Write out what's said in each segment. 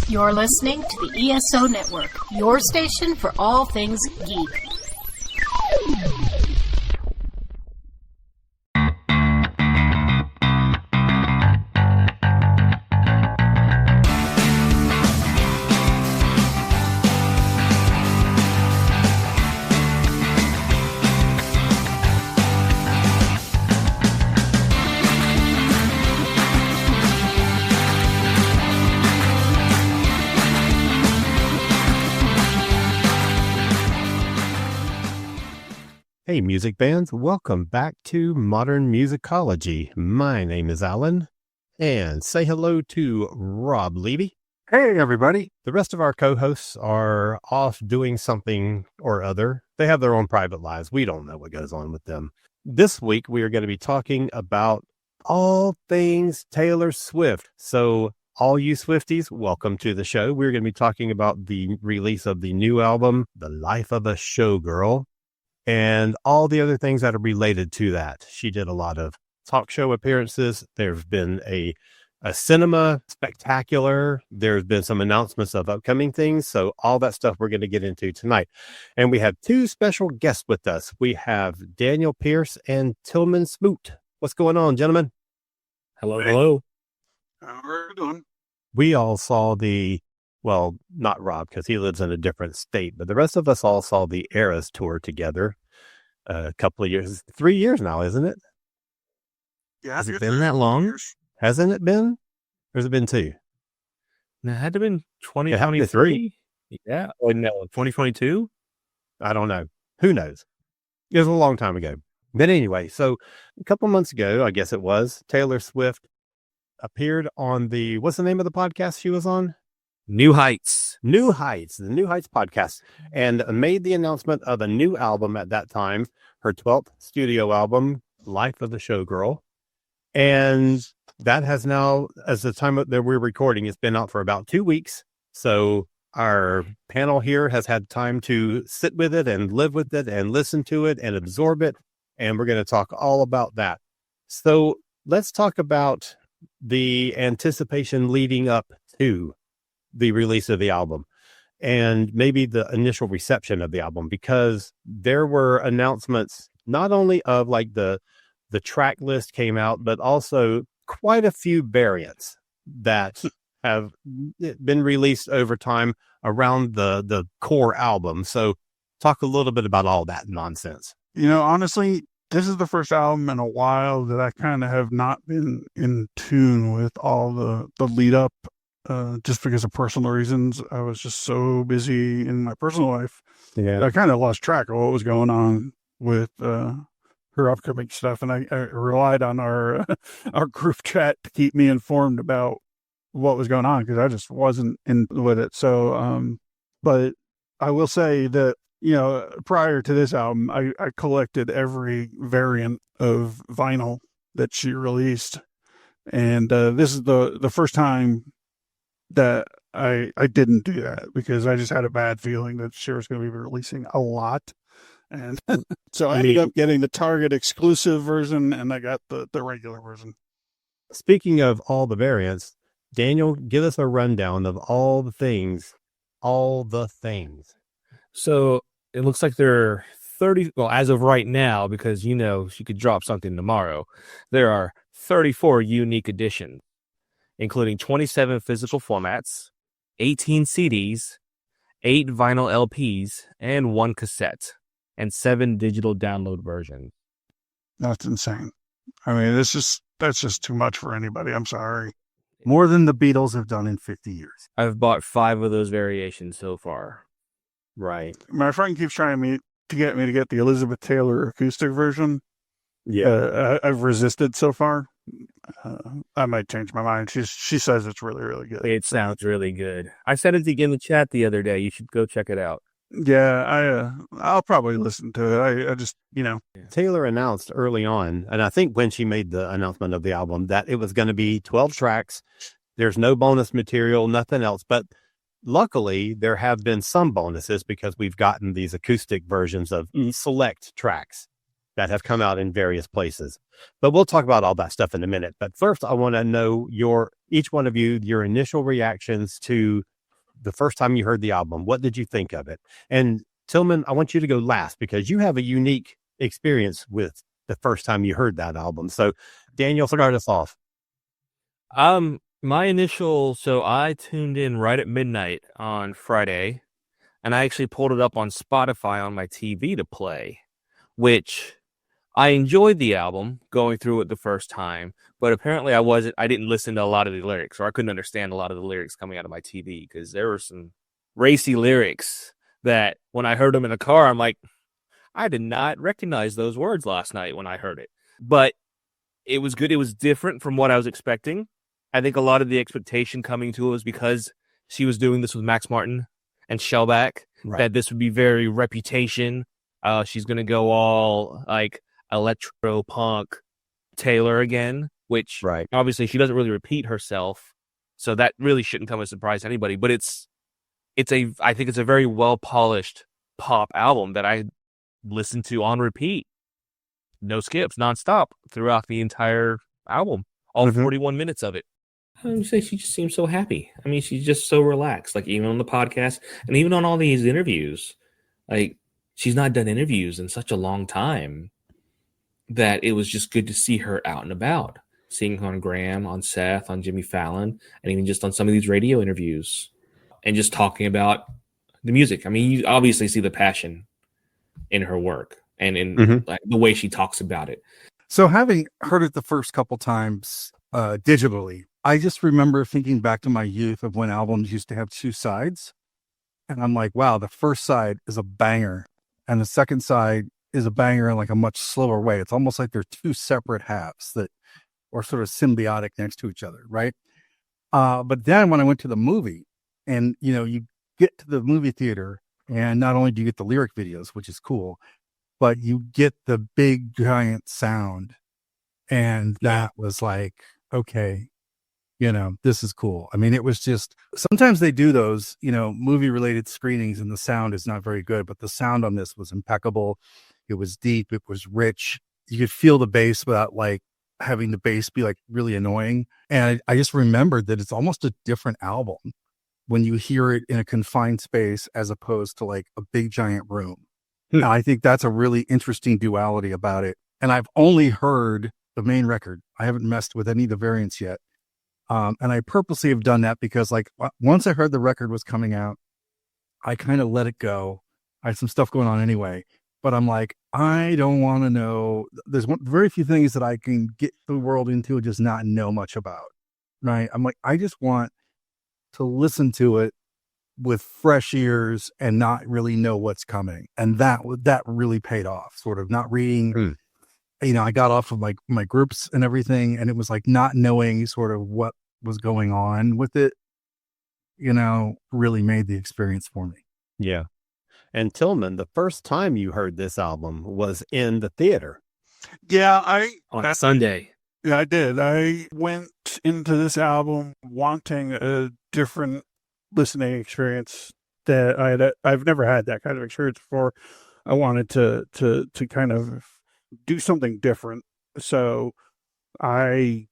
You're listening to the ESO Network, your station for all things geek. Hey, music fans, welcome back to Modern Musicology. My name is Alan, and say hello to Rob Levy. Hey, everybody. The rest of our co-hosts are off doing something or other. They have their own private lives. We don't know what goes on with them. This week, we are going to be talking about all things Taylor Swift. So all you Swifties, welcome to the show. We're going to be talking about the release of the new album, The Life of a Showgirl, and all the other things that are related to that. She did a lot of talk show appearances. There's been a cinema spectacular. There's been some announcements of upcoming things. So all that stuff we're going to get into tonight. And we have two special guests with us. We have Daniel Pierce and Tillman Smoot. What's going on, gentlemen? Hello. How are you doing? We all saw well, not Rob, because he lives in a different state, but the rest of us all saw the Eras tour together a couple of years, 3 years now, isn't it? Yeah. Has it been that long? Hasn't it been? Or has it been 2? No, it had to have been It had to be 2023. Yeah. Oh, no, 2022? I don't know. Who knows? It was a long time ago. But anyway, so a couple months ago, I guess it was, Taylor Swift appeared on what's the name of the podcast she was on? New Heights. The New Heights podcast, and made the announcement of a new album at that time, her 12th studio album, Life of the Showgirl. And that has now, as the time that we're recording, it's been out for about 2 weeks. So our panel here has had time to sit with it and live with it and listen to it and absorb it. And we're going to talk all about that. So let's talk about the anticipation leading up to the release of the album and maybe the initial reception of the album, because there were announcements not only of like the track list came out, but also quite a few variants that have been released over time around the core album. So talk a little bit about all that nonsense. You know, honestly, this is the first album in a while that I kind of have not been in tune with all the lead up. Just because of personal reasons. I was just so busy in my personal life. Yeah. I kind of lost track of what was going on with her upcoming stuff. And I relied on our group chat to keep me informed about what was going on, because I just wasn't in with it. So, but I will say that, you know, prior to this album, I collected every variant of vinyl that she released. And this is the first time that I didn't do that, because I just had a bad feeling that she was going to be releasing a lot. And so I ended up getting the Target exclusive version, and I got the regular version. Speaking of all the variants, Daniel, give us a rundown of all the things. So it looks like there are 30, well, as of right now, because, you know, she could drop something tomorrow, there are 34 unique editions, including 27 physical formats, 18 CDs, 8 vinyl LPs, and 1 cassette, and 7 digital download versions. That's insane. I mean, that's just too much for anybody. I'm sorry. More than the Beatles have done in 50 years. I've bought 5 of those variations so far. Right. My friend keeps trying to get me to get the Elizabeth Taylor acoustic version. Yeah. I've resisted so far. I might change my mind. She says it's really, really good. It sounds really good. I said it in the chat the other day. You should go check it out. Yeah, I'll probably listen to it. I just, you know. Taylor announced early on, and I think when she made the announcement of the album, that it was going to be 12 tracks. There's no bonus material, nothing else. But luckily, there have been some bonuses, because we've gotten these acoustic versions of select tracks that have come out in various places. But we'll talk about all that stuff in a minute. But first, I want to know each one of you, your initial reactions to the first time you heard the album, what did you think of it? And Tillman, I want you to go last because you have a unique experience with the first time you heard that album. So Daniel, start us off. So I tuned in right at midnight on Friday, and I actually pulled it up on Spotify on my TV to play, which I enjoyed the album going through it the first time, but apparently I didn't listen to a lot of the lyrics, or I couldn't understand a lot of the lyrics coming out of my TV because there were some racy lyrics that when I heard them in the car, I'm like, I did not recognize those words last night when I heard it. But it was good. It was different from what I was expecting. I think a lot of the expectation coming to it was because she was doing this with Max Martin and Shellback, that this would be very Reputation. She's going to go all like electro punk Taylor again, which obviously she doesn't really repeat herself. So that really shouldn't come as a surprise to anybody. But I think it's a very well polished pop album that I listened to on repeat. No skips, nonstop throughout the entire album, all 41 minutes of it. I would say she just seems so happy. I mean, she's just so relaxed, like even on the podcast and even on all these interviews. Like, she's not done interviews in such a long time that it was just good to see her out and about, seeing her on Graham, on Seth, on Jimmy Fallon, and even just on some of these radio interviews and just talking about the music. I mean, you obviously see the passion in her work and in like the way she talks about it. So having heard it the first couple times digitally, I just remember thinking back to my youth of when albums used to have two sides. And I'm like, wow, the first side is a banger. And the second side is a banger in like a much slower way. It's almost like they're two separate halves that are sort of symbiotic next to each other, right? But then when I went to the movie and, you get to the movie theater and not only do you get the lyric videos, which is cool, but you get the big giant sound. And that was like, okay, this is cool. I mean, it was just, sometimes they do those, movie related screenings and the sound is not very good, but the sound on this was impeccable. It was deep. It was rich. You could feel the bass without like having the bass be like really annoying. And I just remembered that it's almost a different album when you hear it in a confined space as opposed to like a big giant room. And I think that's a really interesting duality about it. And I've only heard the main record. I haven't messed with any of the variants yet. And I purposely have done that because like once I heard the record was coming out, I kind of let it go. I had some stuff going on anyway, but I'm like, I don't want to know. There's very few things that I can get the world into and just not know much about. Right. I'm like, I just want to listen to it with fresh ears and not really know what's coming. And that really paid off, sort of not reading. I got off of my groups and everything, and it was like not knowing sort of what was going on with it, really made the experience for me. Yeah. And Tillman, the first time you heard this album was in the theater. Yeah, on a Sunday. Yeah, I did. I went into this album wanting a different listening experience that I've never had that kind of experience before. I wanted to kind of do something different. So I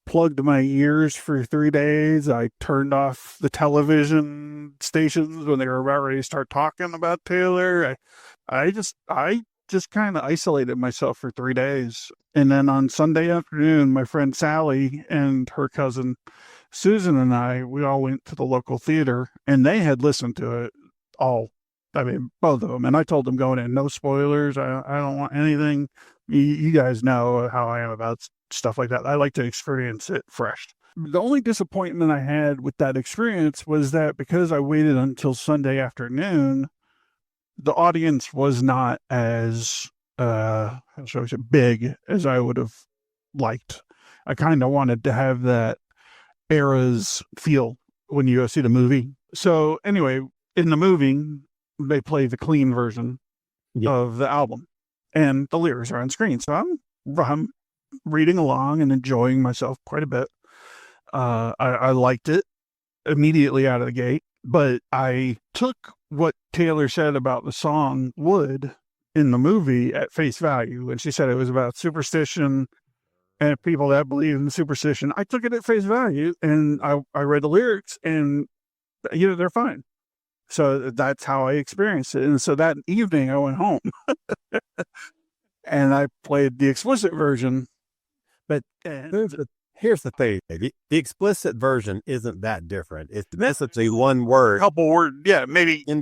plugged my ears for 3 days. I turned off the television stations when they were about ready to start talking about Taylor. I just kind of isolated myself for 3 days. And then on Sunday afternoon, my friend Sally and her cousin Susan we all went to the local theater, and they had listened to it all. I mean, both of them. And I told them going in, no spoilers. I don't want anything. You guys know how I am about stuff like that. I like to experience it fresh. The only disappointment I had with that experience was that because I waited until Sunday afternoon, the audience was not as big as I would have liked. I kind of wanted to have that era's feel when you go see the movie. So anyway, in the movie, they play the clean version of the album, and the lyrics are on screen. So I'm reading along and enjoying myself quite a bit. I liked it immediately out of the gate, but I took what Taylor said about the song Would in the movie at face value. And she said it was about superstition and people that believe in superstition. I took it at face value, and I read the lyrics, and they're fine. So that's how I experienced it. And so that evening I went home and I played the explicit version. But here's the thing. The explicit version isn't that different. It's basically one word. Couple words. Yeah, maybe. In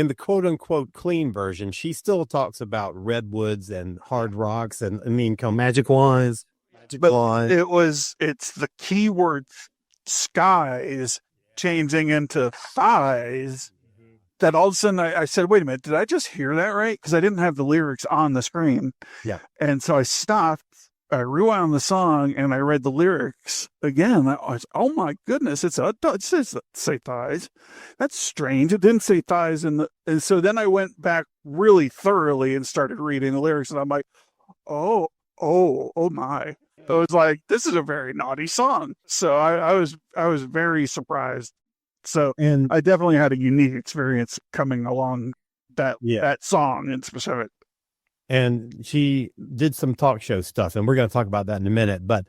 the quote unquote clean version, she still talks about redwoods and hard rocks and magic wands. It's the keyword skies changing into thighs that all of a sudden I said, wait a minute, did I just hear that right? Because I didn't have the lyrics on the screen. Yeah. And so I stopped, I rewound the song, and I read the lyrics again. I was, oh my goodness, it says say thighs. That's strange. It didn't say thighs. And so then I went back really thoroughly and started reading the lyrics, and I'm like, oh my. I was like, this is a very naughty song. So I was very surprised. So, and I definitely had a unique experience coming along that song in specific. And she did some talk show stuff, and we're going to talk about that in a minute. But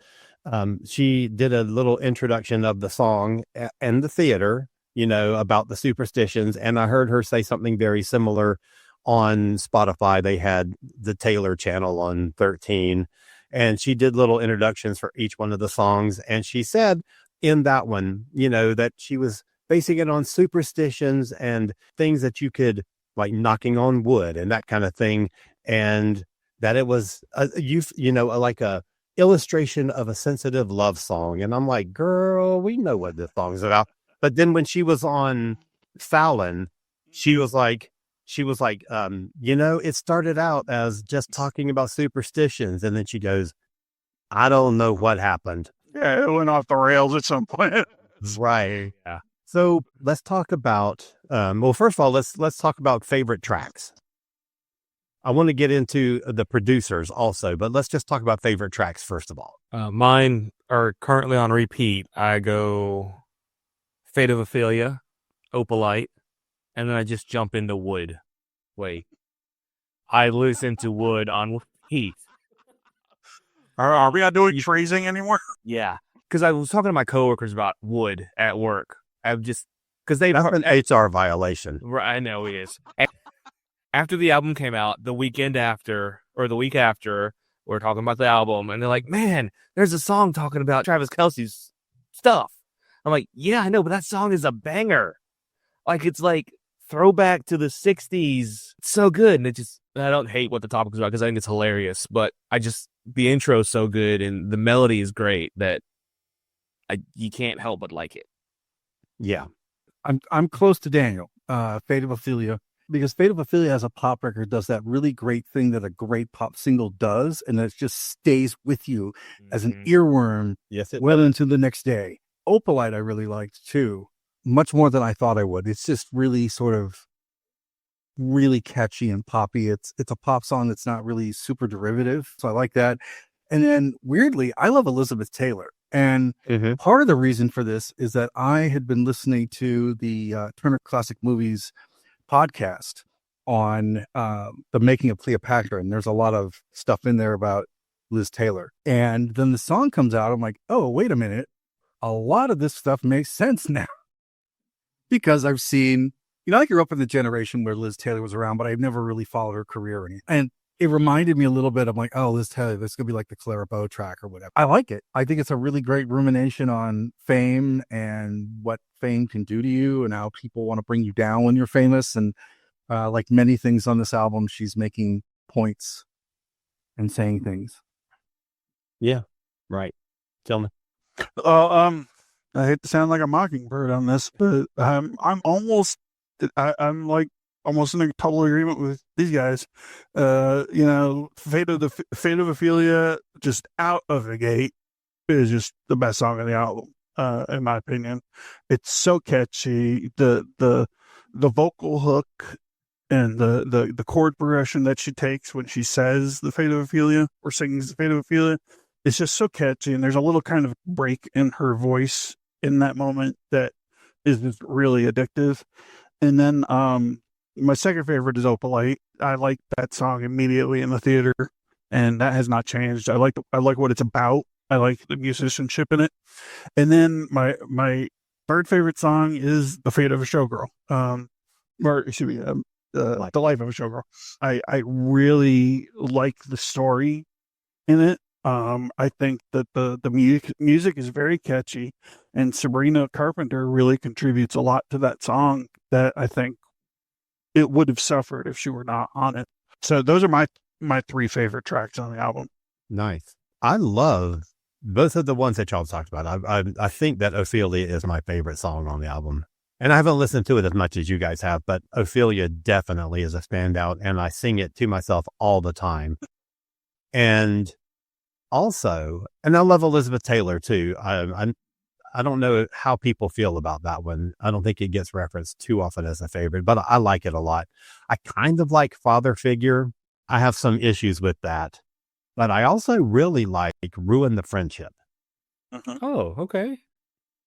she did a little introduction of the song and the theater, about the superstitions. And I heard her say something very similar on Spotify. They had the Taylor channel on 13, and she did little introductions for each one of the songs. And she said in that one, that she was basing it on superstitions and things that you could, like knocking on wood and that kind of thing. And that it was like a illustration of a sensitive love song. And I'm like, girl, we know what this song is about. But then when she was on Fallon, she was like, it started out as just talking about superstitions. And then she goes, I don't know what happened. Yeah, it went off the rails at some point. Right. Yeah. So let's talk about, first of all, let's talk about favorite tracks. I want to get into the producers also, but let's just talk about favorite tracks first of all. Mine are currently on repeat. I go Fate of Ophelia, Opalite, and then I just jump into Wood. Wait. I listen to Wood on repeat. Are we not doing phrasing anymore? Yeah. Because I was talking to my coworkers about Wood at work. That's an HR violation. Right, I know he is. After the album came out, the week after, we're talking about the album, and they're like, man, there's a song talking about Travis Kelce's stuff. I'm like, yeah, I know, but that song is a banger. Like, it's like throwback to the 60s. It's so good. And I don't hate what the topic is about because I think it's hilarious, but the intro is so good and the melody is great that you can't help but like it. Yeah. I'm close to Daniel, Fate of Ophelia, because Fate of Ophelia as a pop record does that really great thing that a great pop single does, and it just stays with you as an earworm well into the next day. Opalite I really liked too, much more than I thought I would. It's just really sort of really catchy and poppy. It's a pop song that's not really super derivative, so I like that. And then weirdly, I love Elizabeth Taylor. And part of the reason for this is that I had been listening to the Turner Classic Movies podcast on the making of Cleopatra, and there's a lot of stuff in there about Liz Taylor. And then the song comes out. I'm like, oh, wait a minute. A lot of this stuff makes sense now. Because I've seen, I grew up in the generation where Liz Taylor was around, but I've never really followed her career or anything. And it reminded me a little bit of like, oh, Liz Taylor, this could be like the Clara Bow track or whatever. I like it. I think it's a really great rumination on fame and what fame can do to you and how people want to bring you down when you're famous. And like many things on this album, she's making points and saying things. Yeah, right. Tell me. I hate to sound like a mockingbird on this, but I'm almost in a total agreement with these guys. Fate of Ophelia, just out of the gate, is just the best song on the album, in my opinion. It's so catchy. The vocal hook and the chord progression that she takes when she says the Fate of Ophelia or sings the Fate of Ophelia, it's just so catchy. And there's a little kind of break in her voice in that moment that is just really addictive. And then my second favorite is Opalite. I like that song immediately in the theater, and that has not changed. I like what it's about. I like the musicianship in it. And then my third favorite song is The Fate of a Showgirl. Or excuse me, The Life of a Showgirl. I really like the story in it. I think that the music is very catchy, and Sabrina Carpenter really contributes a lot to that song that I think it would have suffered if she were not on it. So those are my three favorite tracks on the album. Nice. I love both of the ones that y'all talked about. I think that Ophelia is my favorite song on the album. And I haven't listened to it as much as you guys have, but Ophelia definitely is a standout, and I sing it to myself all the time. And also, and I love Elizabeth Taylor too. I don't know how people feel about that one. I don't think it gets referenced too often as a favorite, but I like it a lot. I kind of like Father Figure. I have some issues with that, but I also really like Ruin the Friendship. Oh, okay.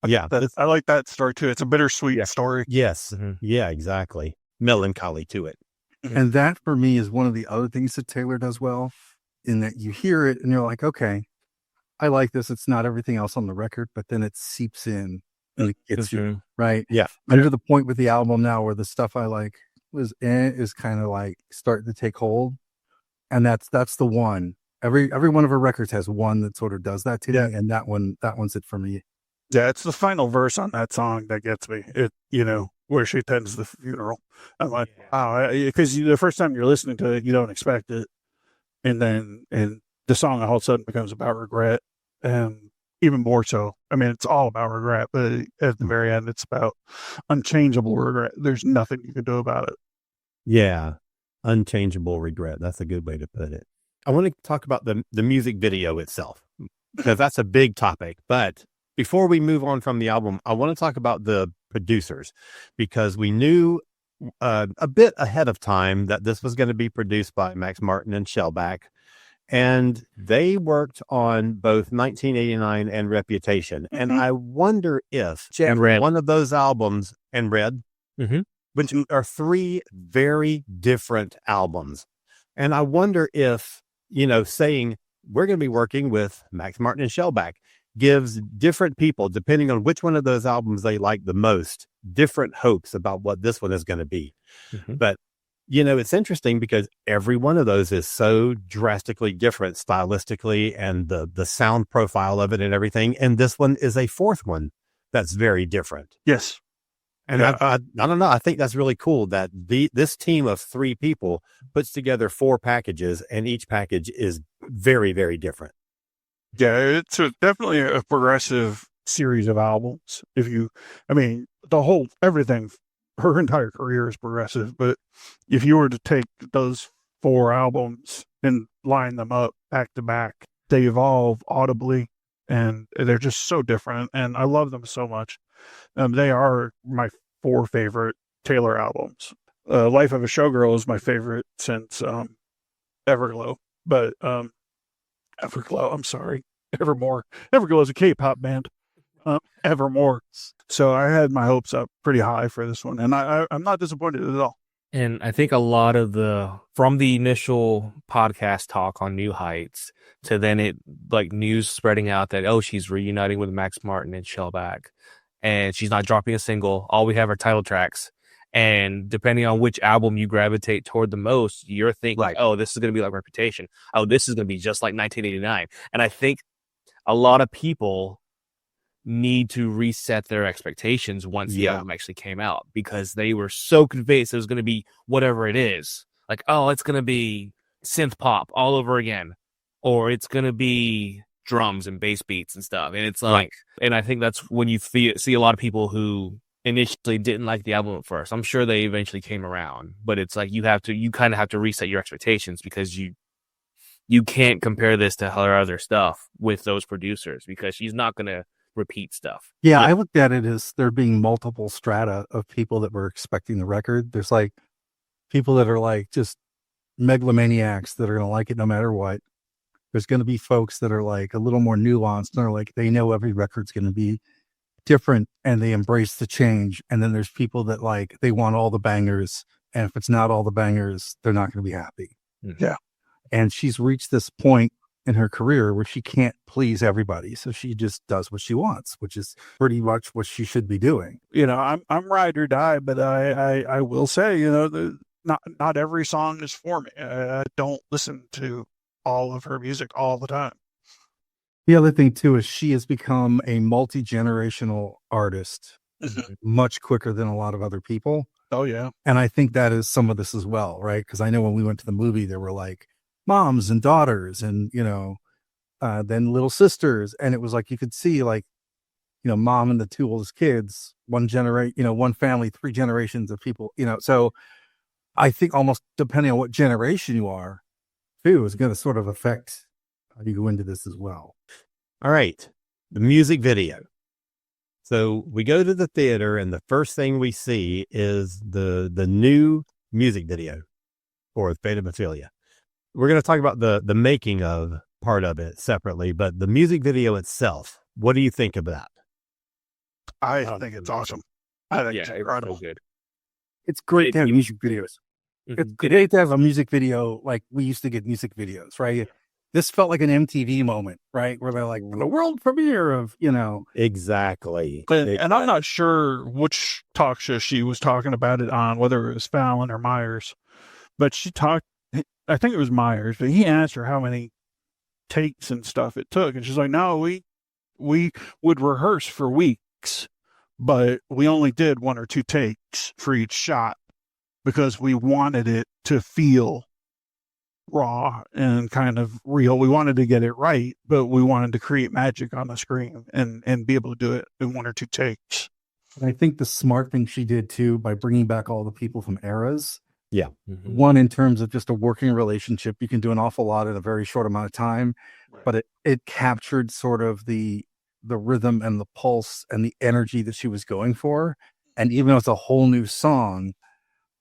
Yeah. I like that story too. It's a bittersweet story. Yes. Yeah, exactly. Melancholy to it. And that for me is one of the other things that Taylor does well, in that you hear it and you're like, okay, I like this. It's not everything else on the record, but then it seeps in and it gets you, right? Yeah. I'm to the point with the album now where the stuff I like is kind of like starting to take hold. And that's the one. Every one of her records has one that sort of does that to me, and that one's it for me. Yeah, it's the final verse on that song that gets me. It, where she attends the funeral. I'm like, wow, because the first time you're listening to it, you don't expect it, and the song all of a sudden becomes about regret, and even more so. I mean, it's all about regret, but at the very end, it's about unchangeable regret. There's nothing you can do about it. Yeah, unchangeable regret. That's a good way to put it. I want to talk about the music video itself, because that's a big topic. But before we move on from the album, I want to talk about the producers, because we knew a bit ahead of time that this was going to be produced by Max Martin and Shellback, and they worked on both 1989 and Reputation. And I wonder if one of those albums, and Red, which are three very different albums. And I wonder if, saying we're going to be working with Max Martin and Shellback gives different people, depending on which one of those albums they like the most, different hopes about what this one is going to be. But, it's interesting because every one of those is so drastically different stylistically, and the sound profile of it and everything. And this one is a fourth one that's very different. Yes. And I don't know. I think that's really cool that this team of three people puts together 4 packages, and each package is very, very different. Yeah, it's definitely a progressive series of albums. Everything, her entire career is progressive, but if you were to take those 4 albums and line them up back to back, they evolve audibly, and they're just so different, and I love them so much. They are my 4 favorite Taylor albums. Life of a Showgirl is my favorite since Everglow, but Everglow, I'm sorry. Evermore. Everglow is a K-pop band. Evermore. So I had my hopes up pretty high for this one, and I'm not disappointed at all. And I think a lot of from the initial podcast talk on New Heights to then it news spreading out that, she's reuniting with Max Martin and Shellback, and she's not dropping a single. All we have are title tracks. And depending on which album you gravitate toward the most, you're thinking this is going to be like Reputation. Oh, this is going to be just like 1989. And I think a lot of people need to reset their expectations once the album actually came out, because they were so convinced it was going to be whatever it is. It's going to be synth pop all over again, or it's going to be drums and bass beats and stuff. And it's and I think that's when you see a lot of people who initially didn't like the album at first. I'm sure they eventually came around, but it's you kind of have to reset your expectations, because you can't compare this to her other stuff with those producers, because she's not going to repeat stuff. Yeah, I looked at it as there being multiple strata of people that were expecting the record. There's people that are just megalomaniacs that are going to like it no matter what. There's going to be folks that are a little more nuanced, and are they know every record's going to be different and they embrace the change. And then there's people that they want all the bangers, and if it's not all the bangers, they're not going to be happy. Yeah. And she's reached this point in her career where she can't please everybody. So she just does what she wants, which is pretty much what she should be doing. You know, I'm ride or die, but I will say, you know, not every song is for me. I don't listen to all of her music all the time. The other thing too is she has become a multi-generational artist much quicker than a lot of other people. Oh yeah. And I think that is some of this as well, right? Because I know when we went to the movie, there were like moms and daughters and, you know, then little sisters. And it was like, you could see like, you know, mom and the two oldest kids, one family, 3 generations of people, you know. So I think almost depending on what generation you are, too, is going to sort of affect how you go into this as well. All right. The music video. So we go to the theater and the first thing we see is the new music video for Fate of Ophelia. We're going to talk about the making of part of it separately, but the music video itself, what do you think of that? I think it's awesome. I think it's It's incredible. so good. It's great to have music videos. Mhm. It's great to have a music video like we used to get music videos, right? This felt like an MTV moment, right? Where they're like, the world premiere of, you know. Exactly. And I'm not sure which talk show she was talking about it on, whether it was Fallon or Myers, but I think it was Myers, but he asked her how many takes and stuff it took. And she's like, no, we would rehearse for weeks, but we only did 1 or 2 takes for each shot because we wanted it to feel raw and kind of real. We wanted to get it right, but we wanted to create magic on the screen and be able to do it in 1 or 2 takes. And I think the smart thing she did too, by bringing back all the people from eras. Yeah. Mhm. One, in terms of just a working relationship, you can do an awful lot in a very short amount of time, but it captured sort of the rhythm and the pulse and the energy that she was going for. And even though it's a whole new song,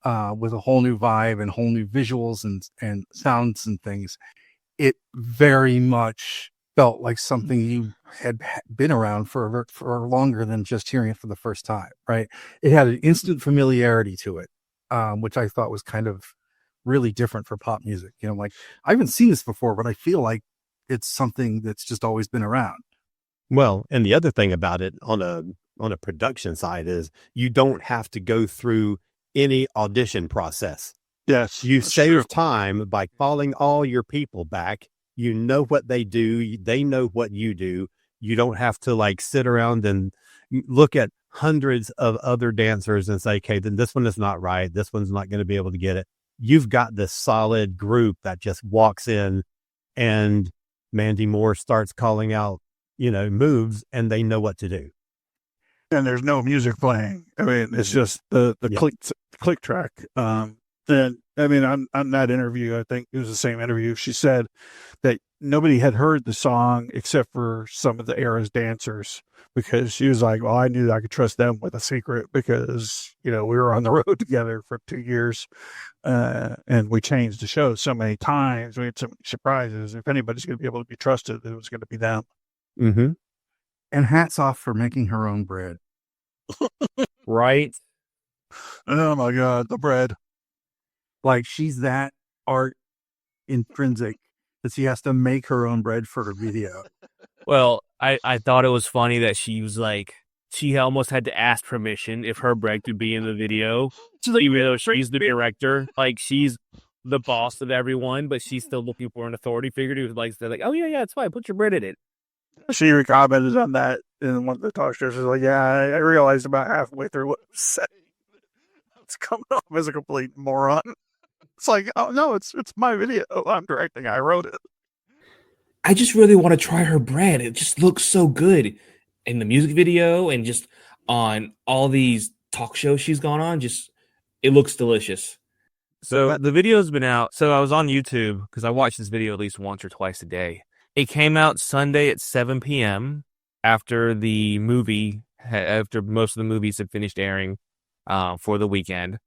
with a whole new vibe and whole new visuals and sounds and things, it very much felt like something you had been around for longer than just hearing it for the first time, right? It had an instant familiarity to it, which I thought was kind of really different for pop music. You know, like I haven't seen this before, but I feel like it's something that's just always been around. Well, and the other thing about it on a production side is you don't have to go through any audition process. Yes. You that's save true. time by calling all your people back. You know what they do. They know what you do. You don't have to like sit around and look at hundreds of other dancers and say, okay, then this one is not right. This one's not going to be able to get it. You've got this solid group that just walks in and Mandy Moore starts calling out, you know, moves and they know what to do. And there's no music playing. I mean, it's just the Yeah. click track. And I mean, on that interview, I think it was the same interview. She said that nobody had heard the song except for some of the era's dancers, because she was like, well, I knew I could trust them with a secret because, you know, we were on the road together for 2 years, and we changed the show so many times. We had so many surprises. If anybody's going to be able to be trusted, it was going to be them. Mm-hmm. And hats off for making her own bread. Right? Oh my God, the bread. Like she's that art intrinsic that she has to make her own bread for her video. Well, I thought it was funny that she was like, she almost had to ask permission if her bread could be in the video. Even though she's the director, like she's the boss of everyone, but she's still looking for an authority figure who's like, they're like, oh yeah, it's fine, put your bread in it. She commented on that in one of the talk shows. She's like, yeah, I realized about halfway through what I was saying. It's coming off as a complete moron. It's like, oh no, it's my video. I'm directing. I wrote it. I just really want to try her bread. It just looks so good in the music video and just on all these talk shows she's gone on. Just, it looks delicious. So the video's been out. So I was on YouTube because I watch this video at least once or twice a day. It came out Sunday at 7 p.m. after the movie, after most of the movies had finished airing for the weekend.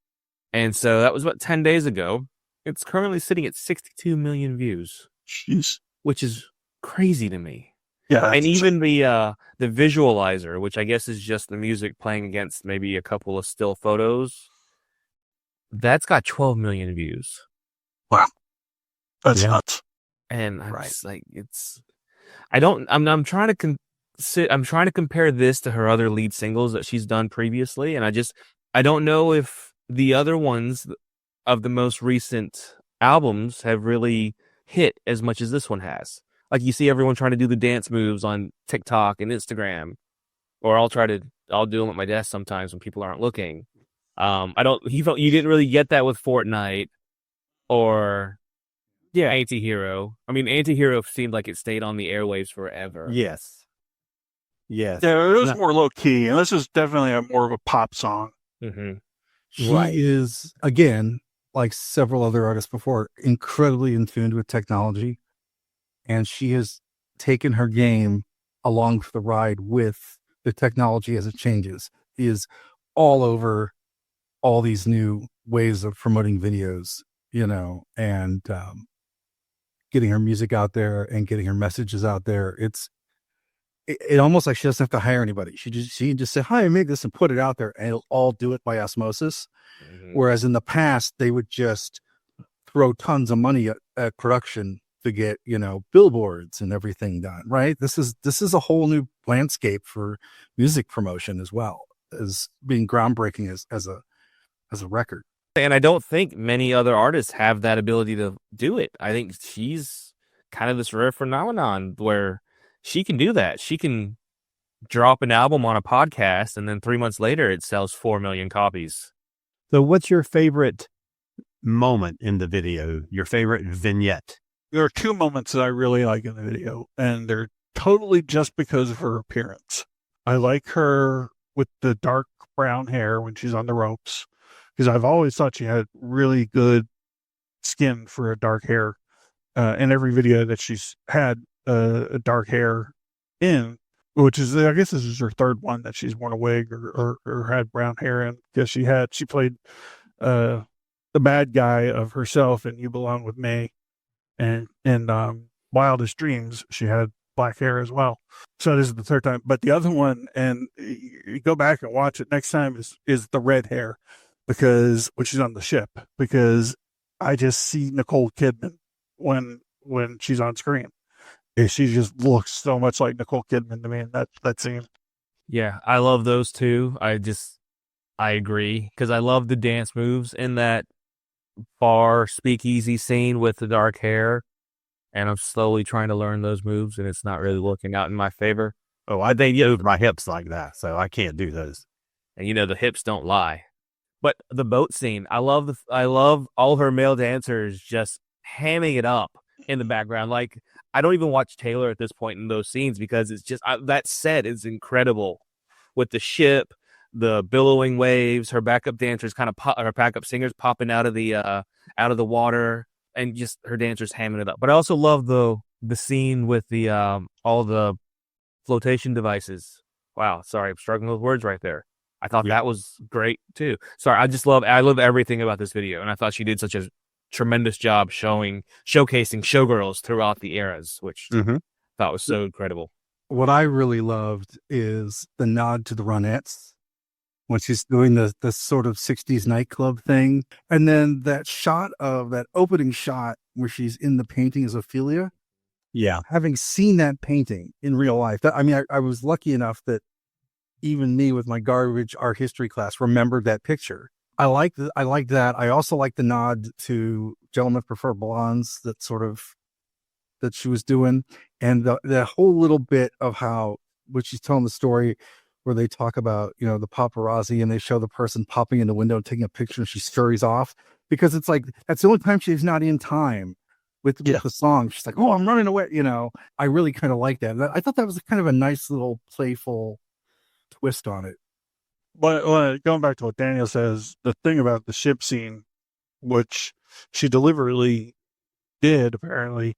And so that was about 10 days ago. It's currently sitting at 62 million views. Jeez. Which is crazy to me. Yeah. And even the visualizer, which I guess is just the music playing against maybe a couple of still photos, that's got 12 million views. Wow. That's nuts. And I'm Right. just like, I'm trying to I'm trying to compare this to her other lead singles that she's done previously, and I don't know if the other ones of the most recent albums have really hit as much as this one has. Like, you see everyone trying to do the dance moves on TikTok and Instagram, or I'll do them at my desk sometimes when people aren't looking. You didn't really get that with Fortnite or Anti-Hero. I mean, Anti-Hero seemed like it stayed on the airwaves forever. Yes. Yes. Yeah, it was No. more low key, and this is definitely more of a pop song. Mm-hmm. She Right. is, again, like several other artists before, incredibly in tune with technology. And she has taken her game along for the ride with the technology as it changes. She is all over all these new ways of promoting videos, and getting her music out there and getting her messages out there. It almost like she doesn't have to hire anybody. She can just say, "Hi, make this," and put it out there, and it'll all do it by osmosis. Mm-hmm. Whereas in the past, they would just throw tons of money at production to get, billboards and everything done. Right. This is a whole new landscape for music promotion as well as being groundbreaking as a record. And I don't think many other artists have that ability to do it. I think she's kind of this rare phenomenon where she can do that. She can drop an album on a podcast, and then 3 months later, it sells 4 million copies. So what's your favorite moment in the video? Your favorite vignette? There are two moments that I really like in the video, and they're totally just because of her appearance. I like her with the dark brown hair when she's on the ropes, because I've always thought she had really good skin for a dark hair. In every video that she's had a dark hair in, which is, I guess this is her third one that she's worn a wig or had brown hair in, because she played the bad guy of herself in You Belong With Me, and in Wildest Dreams she had black hair as well. So this is the third time. But the other one, and you go back and watch it next time, is the red hair, because when she's on the ship, because I just see Nicole Kidman when she's on screen. She just looks so much like Nicole Kidman to me in that scene. Yeah, I love those two. I agree, because I love the dance moves in that bar speakeasy scene with the dark hair, and I'm slowly trying to learn those moves, and it's not really working out in my favor. Oh, they get over my hips like that, so I can't do those. And the hips don't lie. But the boat scene, I love all her male dancers just hamming it up in the background. Like, I don't even watch Taylor at this point in those scenes, because it's just that set is incredible with the ship, the billowing waves, her backup dancers her backup singers popping out of the water, and just her dancers hamming it up. But I also love the scene with the all the flotation devices. Wow, sorry, I'm struggling with words right there. I thought that was great too. Sorry, I love everything about this video, and I thought she did such a tremendous job showcasing showgirls throughout the eras, which I thought was so incredible. What I really loved is the nod to the Ronettes when she's doing the sort of 60s nightclub thing. And then that opening shot where she's in the painting as Ophelia. Yeah. Having seen that painting in real life, I was lucky enough that even me with my garbage art history class remembered that picture. I like that. I also like the nod to Gentlemen Prefer Blondes that she was doing. And the whole little bit of how, when she's telling the story where they talk about, the paparazzi, and they show the person popping in the window and taking a picture, and she scurries off, because it's like, that's the only time she's not in time with the song. She's like, "Oh, I'm running away." I really kind of like that. I thought that was kind of a nice little playful twist on it. But going back to what Daniel says, the thing about the ship scene, which she deliberately did apparently,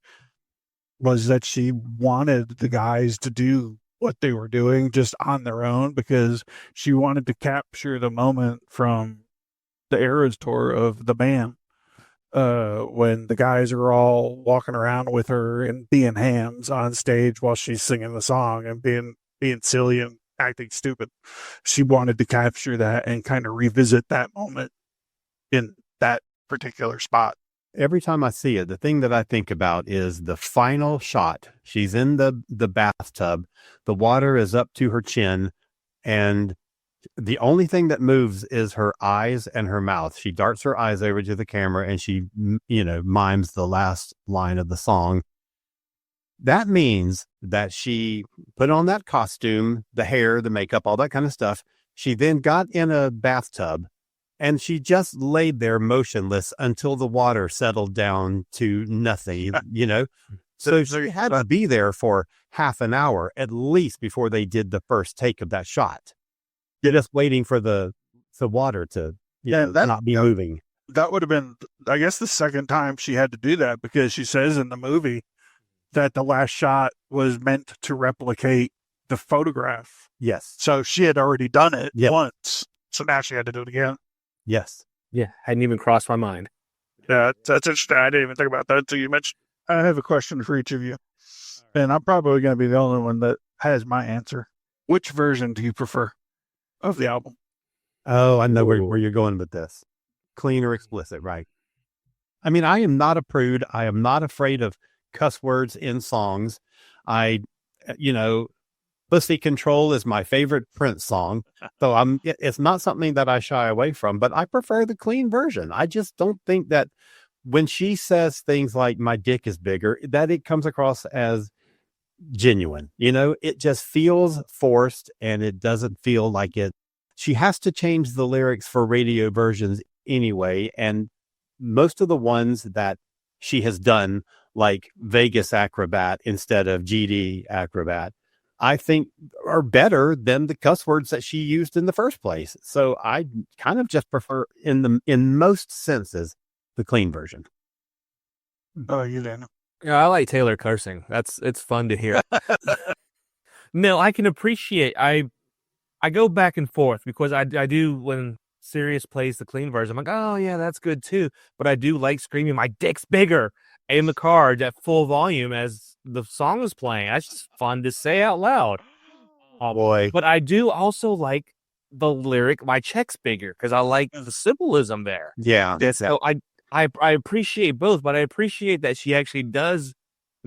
was that she wanted the guys to do what they were doing just on their own, because she wanted to capture the moment from the Eras tour of the band, when the guys are all walking around with her and being hams on stage while she's singing the song and being silly and acting stupid. She wanted to capture that and kind of revisit that moment in that particular spot. every time I see it, the thing that I think about is the final shot. She's in the bathtub. The water is up to her chin, and the only thing that moves is her eyes and her mouth. She darts her eyes over to the camera and she, mimes the last line of the song. That means that she put on that costume, the hair, the makeup, all that kind of stuff. She then got in a bathtub and she just laid there motionless until the water settled down to nothing, So she had to be there for half an hour at least before they did the first take of that shot. You're just waiting for the water to not be moving. That would have been, I guess, the second time she had to do that, because she says in the movie that the last shot was meant to replicate the photograph. Yes. So she had already done it Yep. once. So now she had to do it again. Yes. Yeah, hadn't even crossed my mind. Yeah, that's interesting. I didn't even think about that until you mentioned. I have a question for each of you. And I'm probably going to be the only one that has my answer. Which version do you prefer of the album? Oh, I know where you're going with this. Clean or explicit, right? I mean, I am not a prude. I am not afraid of cuss words in songs. Pussy Control is my favorite Prince song. So it's not something that I shy away from, but I prefer the clean version. I just don't think that when she says things like my dick is bigger, that it comes across as genuine. It just feels forced and it doesn't feel like it. She has to change the lyrics for radio versions anyway. And most of the ones that she has done, like Vegas Acrobat instead of GD Acrobat, I think are better than the cuss words that she used in the first place. So I kind of just prefer in most senses, the clean version. Oh, you didn't. Yeah, I like Taylor cursing. It's fun to hear. No, I can appreciate. I go back and forth because I do, when Sirius plays the clean version, I'm like, oh yeah, that's good too. But I do like screaming my dick's bigger in the car at full volume as the song is playing. That's just fun to say out loud. Oh boy. But I do also like the lyric, my check's bigger, because I like the symbolism there. Yeah. So I appreciate both, but I appreciate that she actually does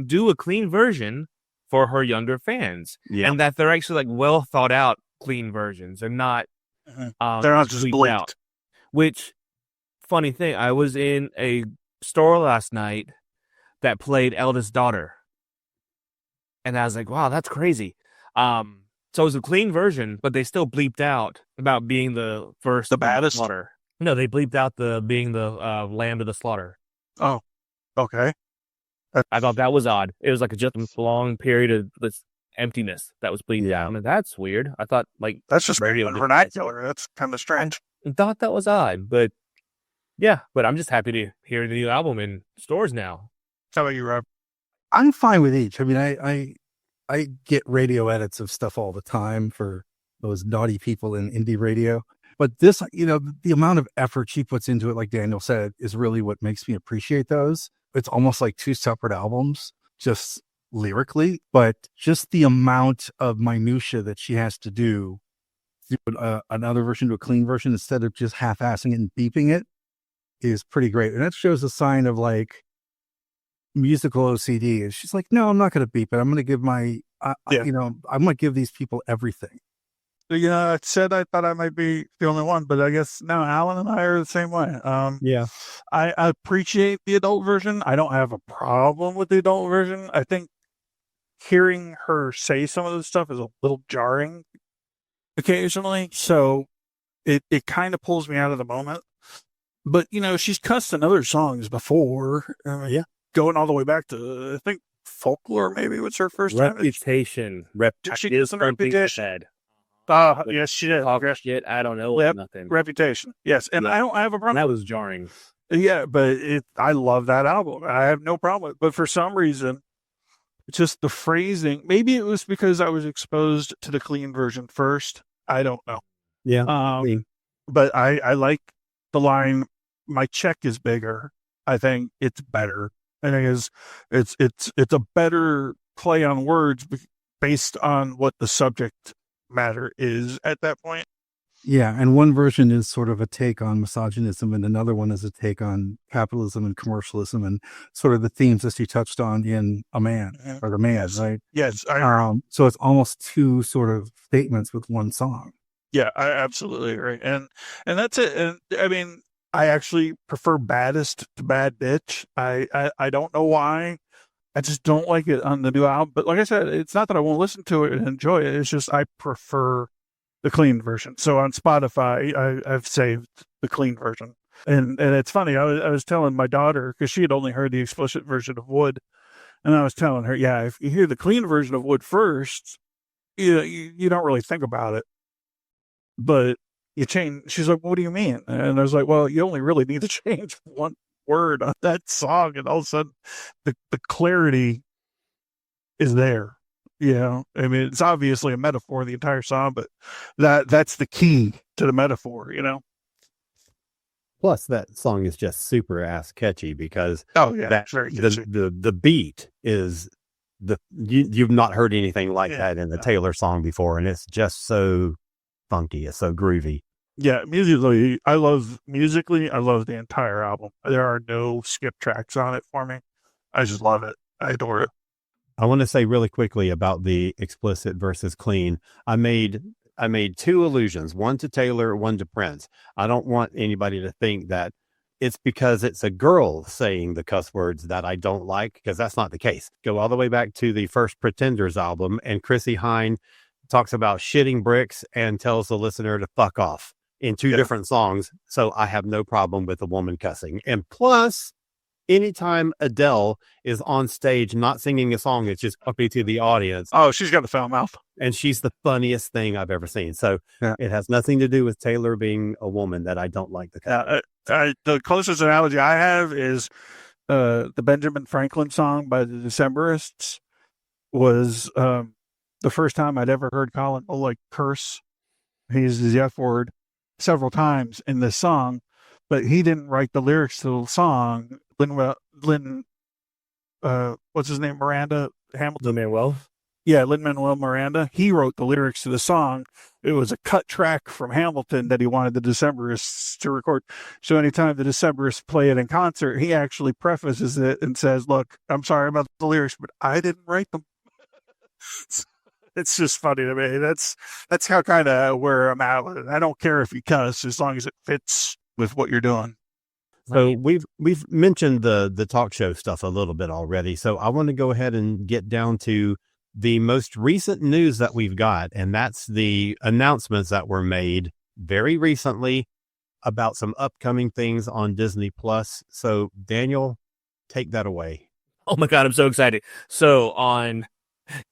do a clean version for her younger fans. Yeah. And that they're actually like well thought out clean versions and not they're not just bleeped bleeped out. Which, funny thing, I was in a store last night that played Eldest Daughter. And I was like, wow, that's crazy. So it was a clean version, but they still bleeped out about being the first The baddest? slaughter. No, they bleeped out being the lamb to the slaughter. Oh, okay. I thought that was odd. It was like just a long period of this emptiness that was bleeped out. I mean, that's weird. I thought That's just radio vernacular. That's kind of strange. I thought that was odd, but yeah. But I'm just happy to hear the new album in stores now. How about you, Rob? I'm fine with each. I mean, I get radio edits of stuff all the time for those naughty people in indie radio. But this, the amount of effort she puts into it, like Daniel said, is really what makes me appreciate those. It's almost like two separate albums, just lyrically, but just the amount of minutia that she has to do another version to a clean version instead of just half-assing it and beeping it is pretty great. And that shows a sign of like musical OCD. And she's like, no, I'm not going to beep it. I'm going to give I'm going to give these people everything. I said I thought I might be the only one, but I guess now Alan and I are the same way. Yeah. I appreciate the adult version. I don't have a problem with the adult version. I think hearing her say some of this stuff is a little jarring occasionally. So it kind of pulls me out of the moment. But, she's cussed in other songs before. Yeah. Going all the way back to, I think, Folklore maybe was her first Reputation. Did she do some Reputation? Said. Yes, she did. Talk shit. I don't know. Yep. Nothing. Reputation. Yes. And I don't have a problem. That was jarring. Yeah, but I love that album. I have no problem with it. But for some reason, it's just the phrasing. Maybe it was because I was exposed to the clean version first. I don't know. Yeah. But I like the line, my check is bigger. I think it's better. I think it's a better play on words based on what the subject matter is at that point. Yeah, and one version is sort of a take on misogynism, and another one is a take on capitalism and commercialism, and sort of the themes that she touched on in A Man or The Man, Yes. right? Yes. So it's almost two sort of statements with one song. Yeah, I absolutely agree. And that's it. And I mean, I actually prefer Baddest to Bad Bitch. I don't know why. I just don't like it on the new album. But like I said, it's not that I won't listen to it and enjoy it. It's just I prefer the clean version. So on Spotify, I've saved the clean version. And it's funny. I was telling my daughter, because she had only heard the explicit version of Wood, and I was telling her, yeah, if you hear the clean version of Wood first, you don't really think about it, but you change. She's like, what do you mean? And I was like, well, you only really need to change one word on that song, and all of a sudden, the clarity is there. I mean, it's obviously a metaphor, the entire song, but that's the key to the metaphor, Plus, that song is just super ass catchy because Oh yeah, that it's very catchy. the beat is you've not heard anything like Yeah. that in the Taylor song before, and it's just so funky. It's so groovy. Yeah, musically, I love the entire album. There are no skip tracks on it for me. I just love it. I adore it. I want to say really quickly about the explicit versus clean. I made two allusions, one to Taylor, one to Prince. I don't want anybody to think that it's because it's a girl saying the cuss words that I don't like, because that's not the case. Go all the way back to the first Pretenders album, and Chrissy Hine talks about shitting bricks and tells the listener to fuck off in two different songs. So I have no problem with a woman cussing. And plus, anytime Adele is on stage not singing a song, it's just uppy to the audience. Oh, she's got the foul mouth. And she's the funniest thing I've ever seen. So it has nothing to do with Taylor being a woman that I don't like the the closest analogy I have is the Benjamin Franklin song by the Decemberists was the first time I'd ever heard Colin Oleg curse. He uses the F word several times in this song, but he didn't write the lyrics to the song. Lin what's his name? Miranda Hamilton. Lin-Manuel. Yeah, Lin-Manuel Miranda. He wrote the lyrics to the song. It was a cut track from Hamilton that he wanted the Decemberists to record. So anytime the Decemberists play it in concert, he actually prefaces it and says, look, I'm sorry about the lyrics, but I didn't write them. It's just funny to me. That's how kind of where I'm at with it. I don't care if you cuss as long as it fits with what you're doing. So we've mentioned the talk show stuff a little bit already. So I want to go ahead and get down to the most recent news that we've got, and that's the announcements that were made very recently about some upcoming things on Disney Plus. So Daniel, take that away. Oh my God, I'm so excited. So on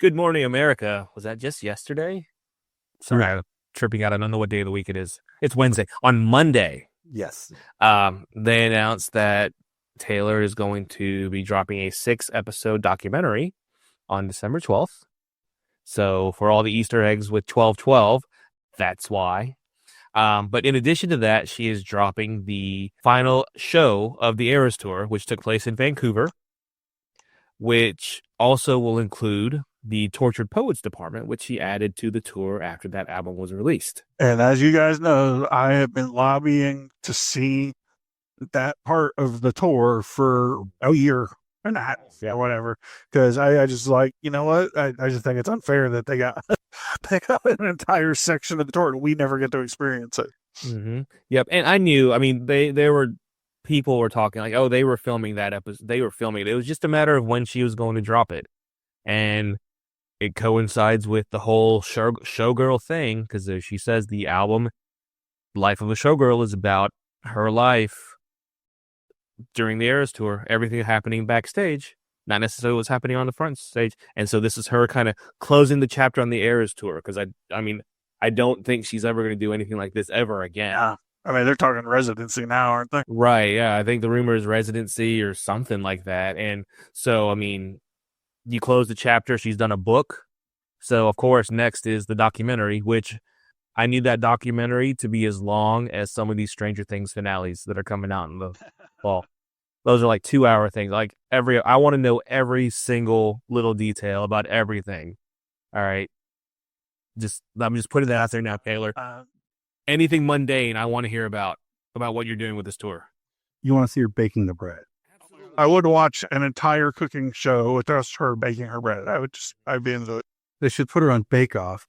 Good Morning America, was that just yesterday? Sorry, I'm tripping out. I don't know what day of the week it is. It's Wednesday. On Monday, Yes. they announced that Taylor is going to be dropping a 6-episode documentary on December 12th. So for all the Easter eggs with 12/12, that's why. But in addition to that, she is dropping the final show of the Eras Tour, which took place in Vancouver, which also will include the Tortured Poets department, which she added to the tour after that album was released. And as you guys know, I have been lobbying to see that part of the tour for a year and a half or whatever, because I just like, you know what? I just think it's unfair that they got an entire section of the tour and we never get to experience it. Mm-hmm. Yep. And I knew, I mean, people were talking like, oh, they were filming that episode. They were filming it. It was just a matter of when she was going to drop it. And it coincides with the whole showgirl thing, because she says the album Life of a Showgirl is about her life during the Eras Tour, everything happening backstage, not necessarily what's happening on the front stage. And so this is her kind of closing the chapter on the Eras Tour, because I mean, I don't think she's ever going to do anything like this ever again. Yeah. I mean, they're talking residency now, aren't they? Right, yeah. I think the rumor is residency or something like that. And so, I mean, you close the chapter, she's done a book. So, of course, next is the documentary, which I need that documentary to be as long as some of these Stranger Things finales that are coming out in the fall. Those are like 2-hour things. Like I want to know every single little detail about everything. All right. I'm just putting that out there now, Taylor. anything mundane, I want to hear about what you're doing with this tour. You want to see her baking the bread. I would watch an entire cooking show with just her baking her bread. I'd be into it. They should put her on Bake Off.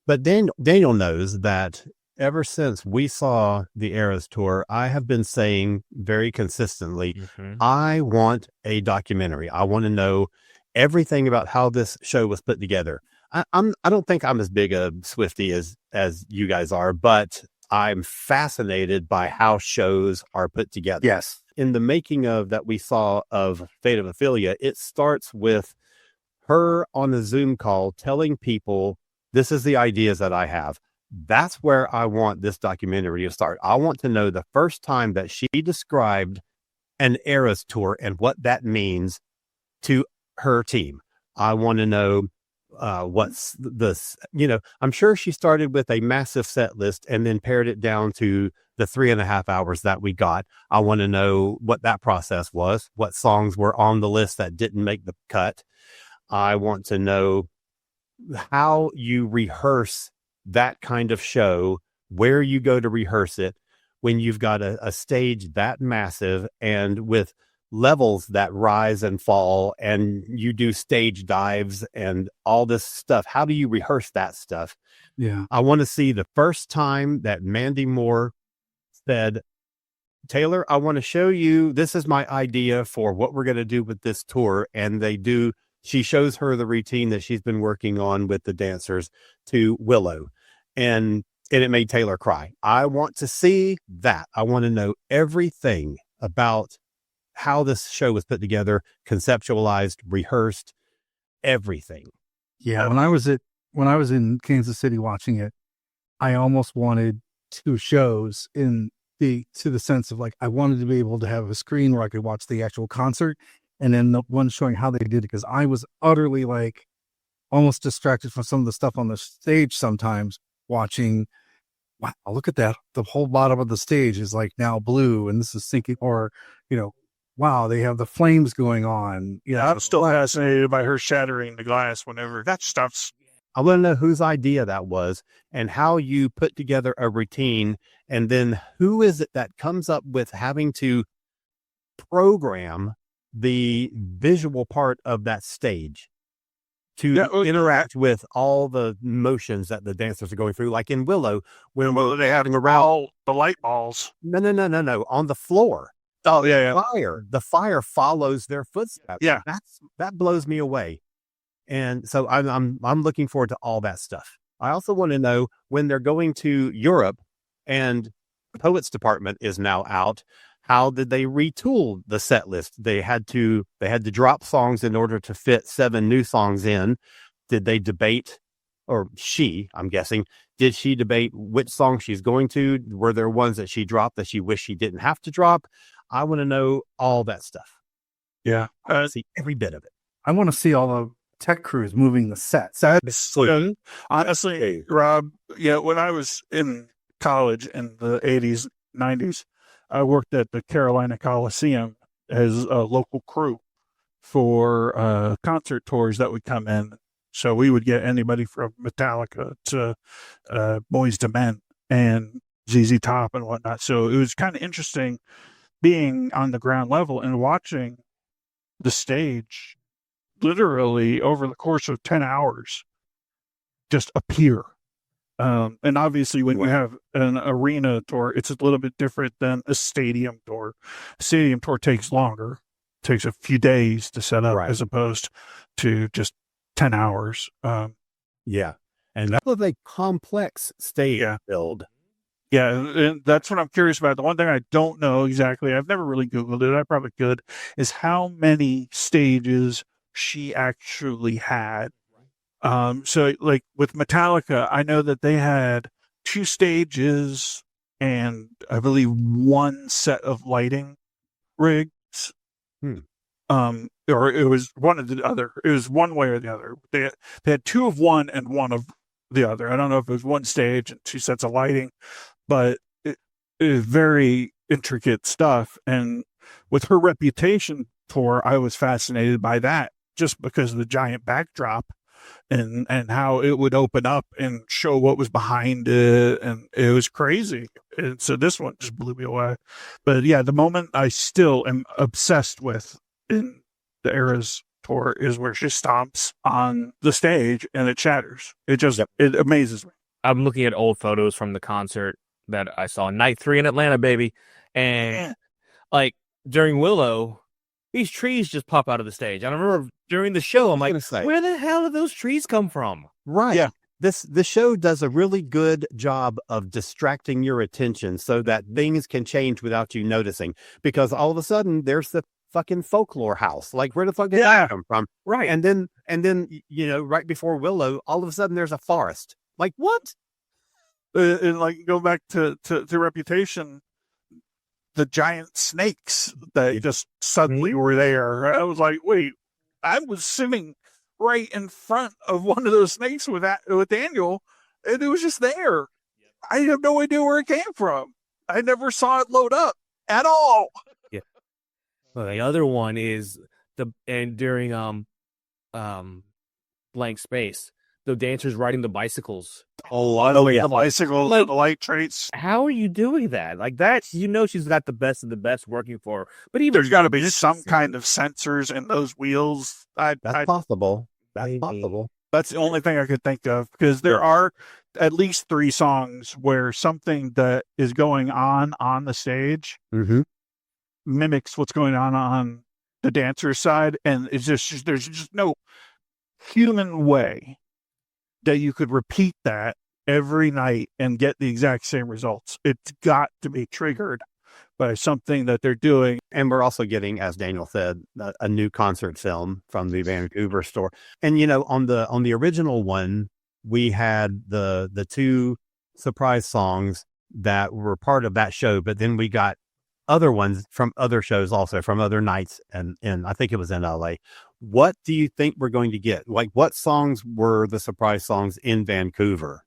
But Daniel knows that ever since we saw the Eras tour, I have been saying very consistently, I want a documentary. I want to know everything about how this show was put together. I don't think I'm as big a Swiftie as you guys are, but I'm fascinated by how shows are put together. Yes. In the making of that we saw of Fate of Ophelia, it starts with her on a Zoom call telling people, this is the ideas that I have. That's where I want this documentary to start. I want to know the first time that she described an Eras tour and what that means to her team. I want to know what's this, I'm sure she started with a massive set list and then pared it down to the 3.5 hours that we got. I want to know what that process was, what songs were on the list that didn't make the cut. I want to know how you rehearse that kind of show, where you go to rehearse it when you've got a stage that massive and with levels that rise and fall, and you do stage dives and all this stuff. How do you rehearse that stuff? Yeah. I want to see the first time that Mandy Moore said, Taylor, I want to show you, this is my idea for what we're going to do with this tour. And she shows her the routine that she's been working on with the dancers to Willow. And it made Taylor cry. I want to see that. I want to know everything about how this show was put together, conceptualized, rehearsed, everything. Yeah. When I was in Kansas City watching it, I almost wanted 2 shows to the sense of like, I wanted to be able to have a screen where I could watch the actual concert and then the one showing how they did it. Because I was utterly like almost distracted from some of the stuff on the stage sometimes watching, wow, look at that. The whole bottom of the stage is like now blue and this is sinking, or, wow, they have the flames going on. I'm still fascinated by her shattering the glass whenever that stuff's. I want to know whose idea that was and how you put together a routine. And then who is it that comes up with having to program the visual part of that stage to interact with all the motions that the dancers are going through. Like in Willow, when They have around the light balls. No. On the floor. Oh, yeah. The fire follows their footsteps. Yeah. That blows me away. And so I'm looking forward to all that stuff. I also want to know when they're going to Europe and Poets Department is now out, how did they retool the set list? They had to drop songs in order to fit 7 new songs in. Did they debate, or I'm guessing, did she debate which song she's going to? Were there ones that she dropped that she wished she didn't have to drop? I want to know all that stuff. Yeah. I want to see every bit of it. I want to see all the tech crews moving the sets. Honestly, Rob, when I was in college in the 80s, 90s, I worked at the Carolina Coliseum as a local crew for concert tours that would come in. So we would get anybody from Metallica to Boyz II Men and ZZ Top and whatnot. So it was kind of interesting being on the ground level and watching the stage literally over the course of 10 hours just appear. And obviously when you have an arena tour, it's a little bit different than a stadium tour. A stadium tour takes longer, takes a few days to set up, right, as opposed to just 10 hours. Yeah. And that was a complex stage build. Yeah, and that's what I'm curious about. The one thing I don't know exactly, I've never really Googled it, I probably could, is how many stages she actually had. So like with Metallica, I know that they had 2 stages and I believe 1 set of lighting rigs. Or it was one of the other. It was one way or the other. They had 2 of one and 1 of the other. I don't know if it was 1 stage and 2 sets of lighting, but it is very intricate stuff. And with her Reputation tour, I was fascinated by that just because of the giant backdrop and how it would open up and show what was behind it. And it was crazy. And so this one just blew me away. But yeah, the moment I still am obsessed with in the Era's tour is where she stomps on the stage and it shatters. It just, it amazes me. I'm looking at old photos from the concert that I saw night 3 in Atlanta, baby. And like during Willow, these trees just pop out of the stage. I remember during the show, I'm like, where the hell did those trees come from? Right. Yeah. The show does a really good job of distracting your attention so that things can change without you noticing. Because all of a sudden there's the fucking folklore house. Like, where the fuck did that come from? Right. And then, right before Willow, all of a sudden there's a forest. Like, what? And like go back to Reputation, the giant snakes that just suddenly were there. I was like, wait, I was sitting right in front of one of those snakes with Daniel, and it was just there. I have no idea where it came from. I never saw it load up at all. Yeah. Well, the other one is during Blank Space, the dancers riding the bicycles. The bicycle, the light traits. How are you doing that? Like that, she's got the best of the best working for her. But even There's got to be some kind of sensors in those wheels. That's possible. That's possible. That's the only thing I could think of, because there are at least 3 songs where something that is going on the stage mimics what's going on the dancer's side, and it's just there's just no human way that you could repeat that every night and get the exact same results. It's got to be triggered by something that they're doing. And we're also getting, as Daniel said, a new concert film from the Vancouver store. And, on the original one, we had the 2 surprise songs that were part of that show, but then we got other ones from other shows also, from other nights, and I think it was in LA. What do you think we're going to get? Like, what songs were the surprise songs in Vancouver?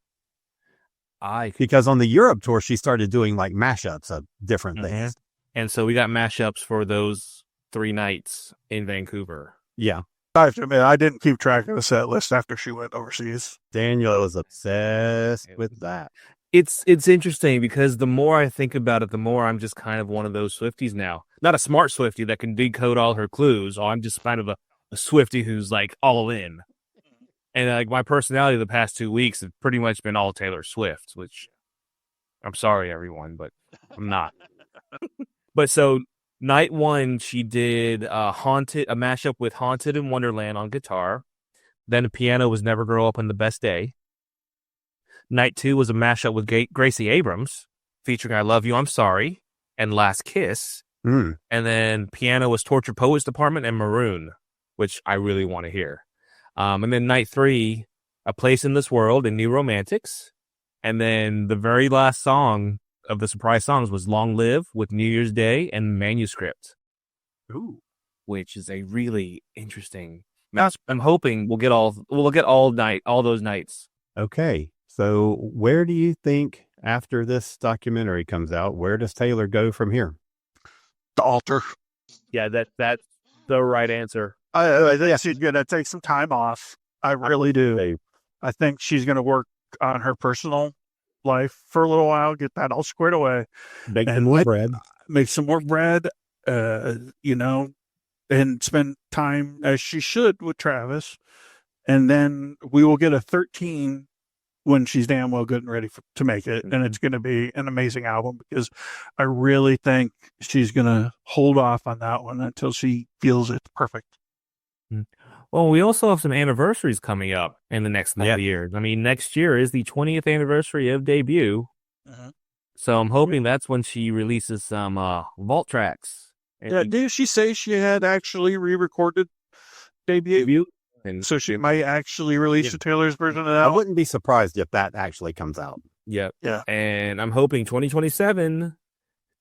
Because on the Europe tour, she started doing like mashups of different things. And so we got mashups for those 3 nights in Vancouver. Yeah. I have to admit, I didn't keep track of the set list after she went overseas. Daniel was obsessed with that. It's interesting because the more I think about it, the more I'm just kind of one of those Swifties now. Not a smart Swiftie that can decode all her clues. I'm just kind of a Swiftie who's like all in. And like my personality the past 2 weeks have pretty much been all Taylor Swift, which I'm sorry, everyone, but I'm not. But so night 1, she did a mashup with Haunted and Wonderland on guitar. Then the piano was Never Grow Up on the Best Day. Night 2 was a mashup with Gracie Abrams, featuring I Love You, I'm Sorry, and Last Kiss. And then piano was Tortured Poets Department and Maroon, which I really want to hear. And then night 3, A Place in This World and New Romantics. And then the very last song of the surprise songs was Long Live with New Year's Day and Manuscript. Ooh. Which is a really interesting match. I'm hoping we'll get all those nights. Okay. So where do you think, after this documentary comes out, where does Taylor go from here? The altar. Yeah, that's the right answer. I think she's going to take some time off. I really do. I think she's going to work on her personal life for a little while, get that all squared away. Make some more bread, and spend time as she should with Travis. And then we will get a 13 when she's damn well good and ready to make it. And it's going to be an amazing album, because I really think she's going to hold off on that one until she feels it's perfect. Well, we also have some anniversaries coming up in the next couple of years. I mean, next year is the 20th anniversary of debut. So I'm hoping that's when she releases some vault tracks. Did she say she had actually re-recorded debut? And so she might actually release a Taylor's version of that. I wouldn't be surprised if that actually comes out. Yeah. Yeah. And I'm hoping 2027,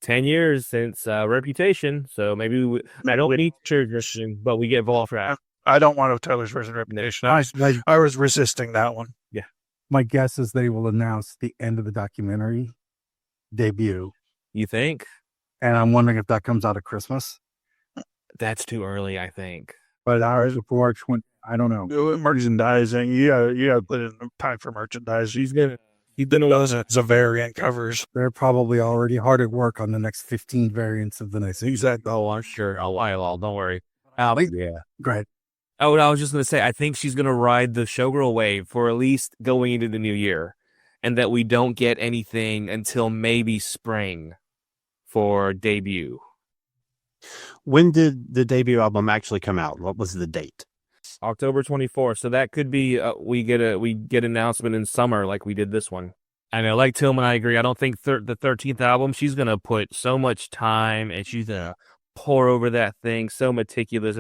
10 years since Reputation. So maybe I don't need Trigger, but we get vault track. I don't want a Taylor's version of Reputation. I was resisting that one. Yeah. My guess is they will announce the end of the documentary debut. You think? And I'm wondering if that comes out at Christmas. That's too early, I think. But ours before I don't know. Merchandising. You gotta put in time for merchandise. He's done those variant covers. They're probably already hard at work on the next 15 variants of the next. Exactly. Oh, I'm sure. I'll don't worry. Yeah. Go ahead. Oh, and I was just gonna say, I think she's gonna ride the showgirl wave for at least going into the new year, and that we don't get anything until maybe spring for debut. When did the debut album actually come out? What was the date? October 24th. So that could be we get an announcement in summer like we did this one. I know, like Tillman, I agree. I don't think the 13th album, she's gonna put so much time and she's gonna pour over that thing so meticulous.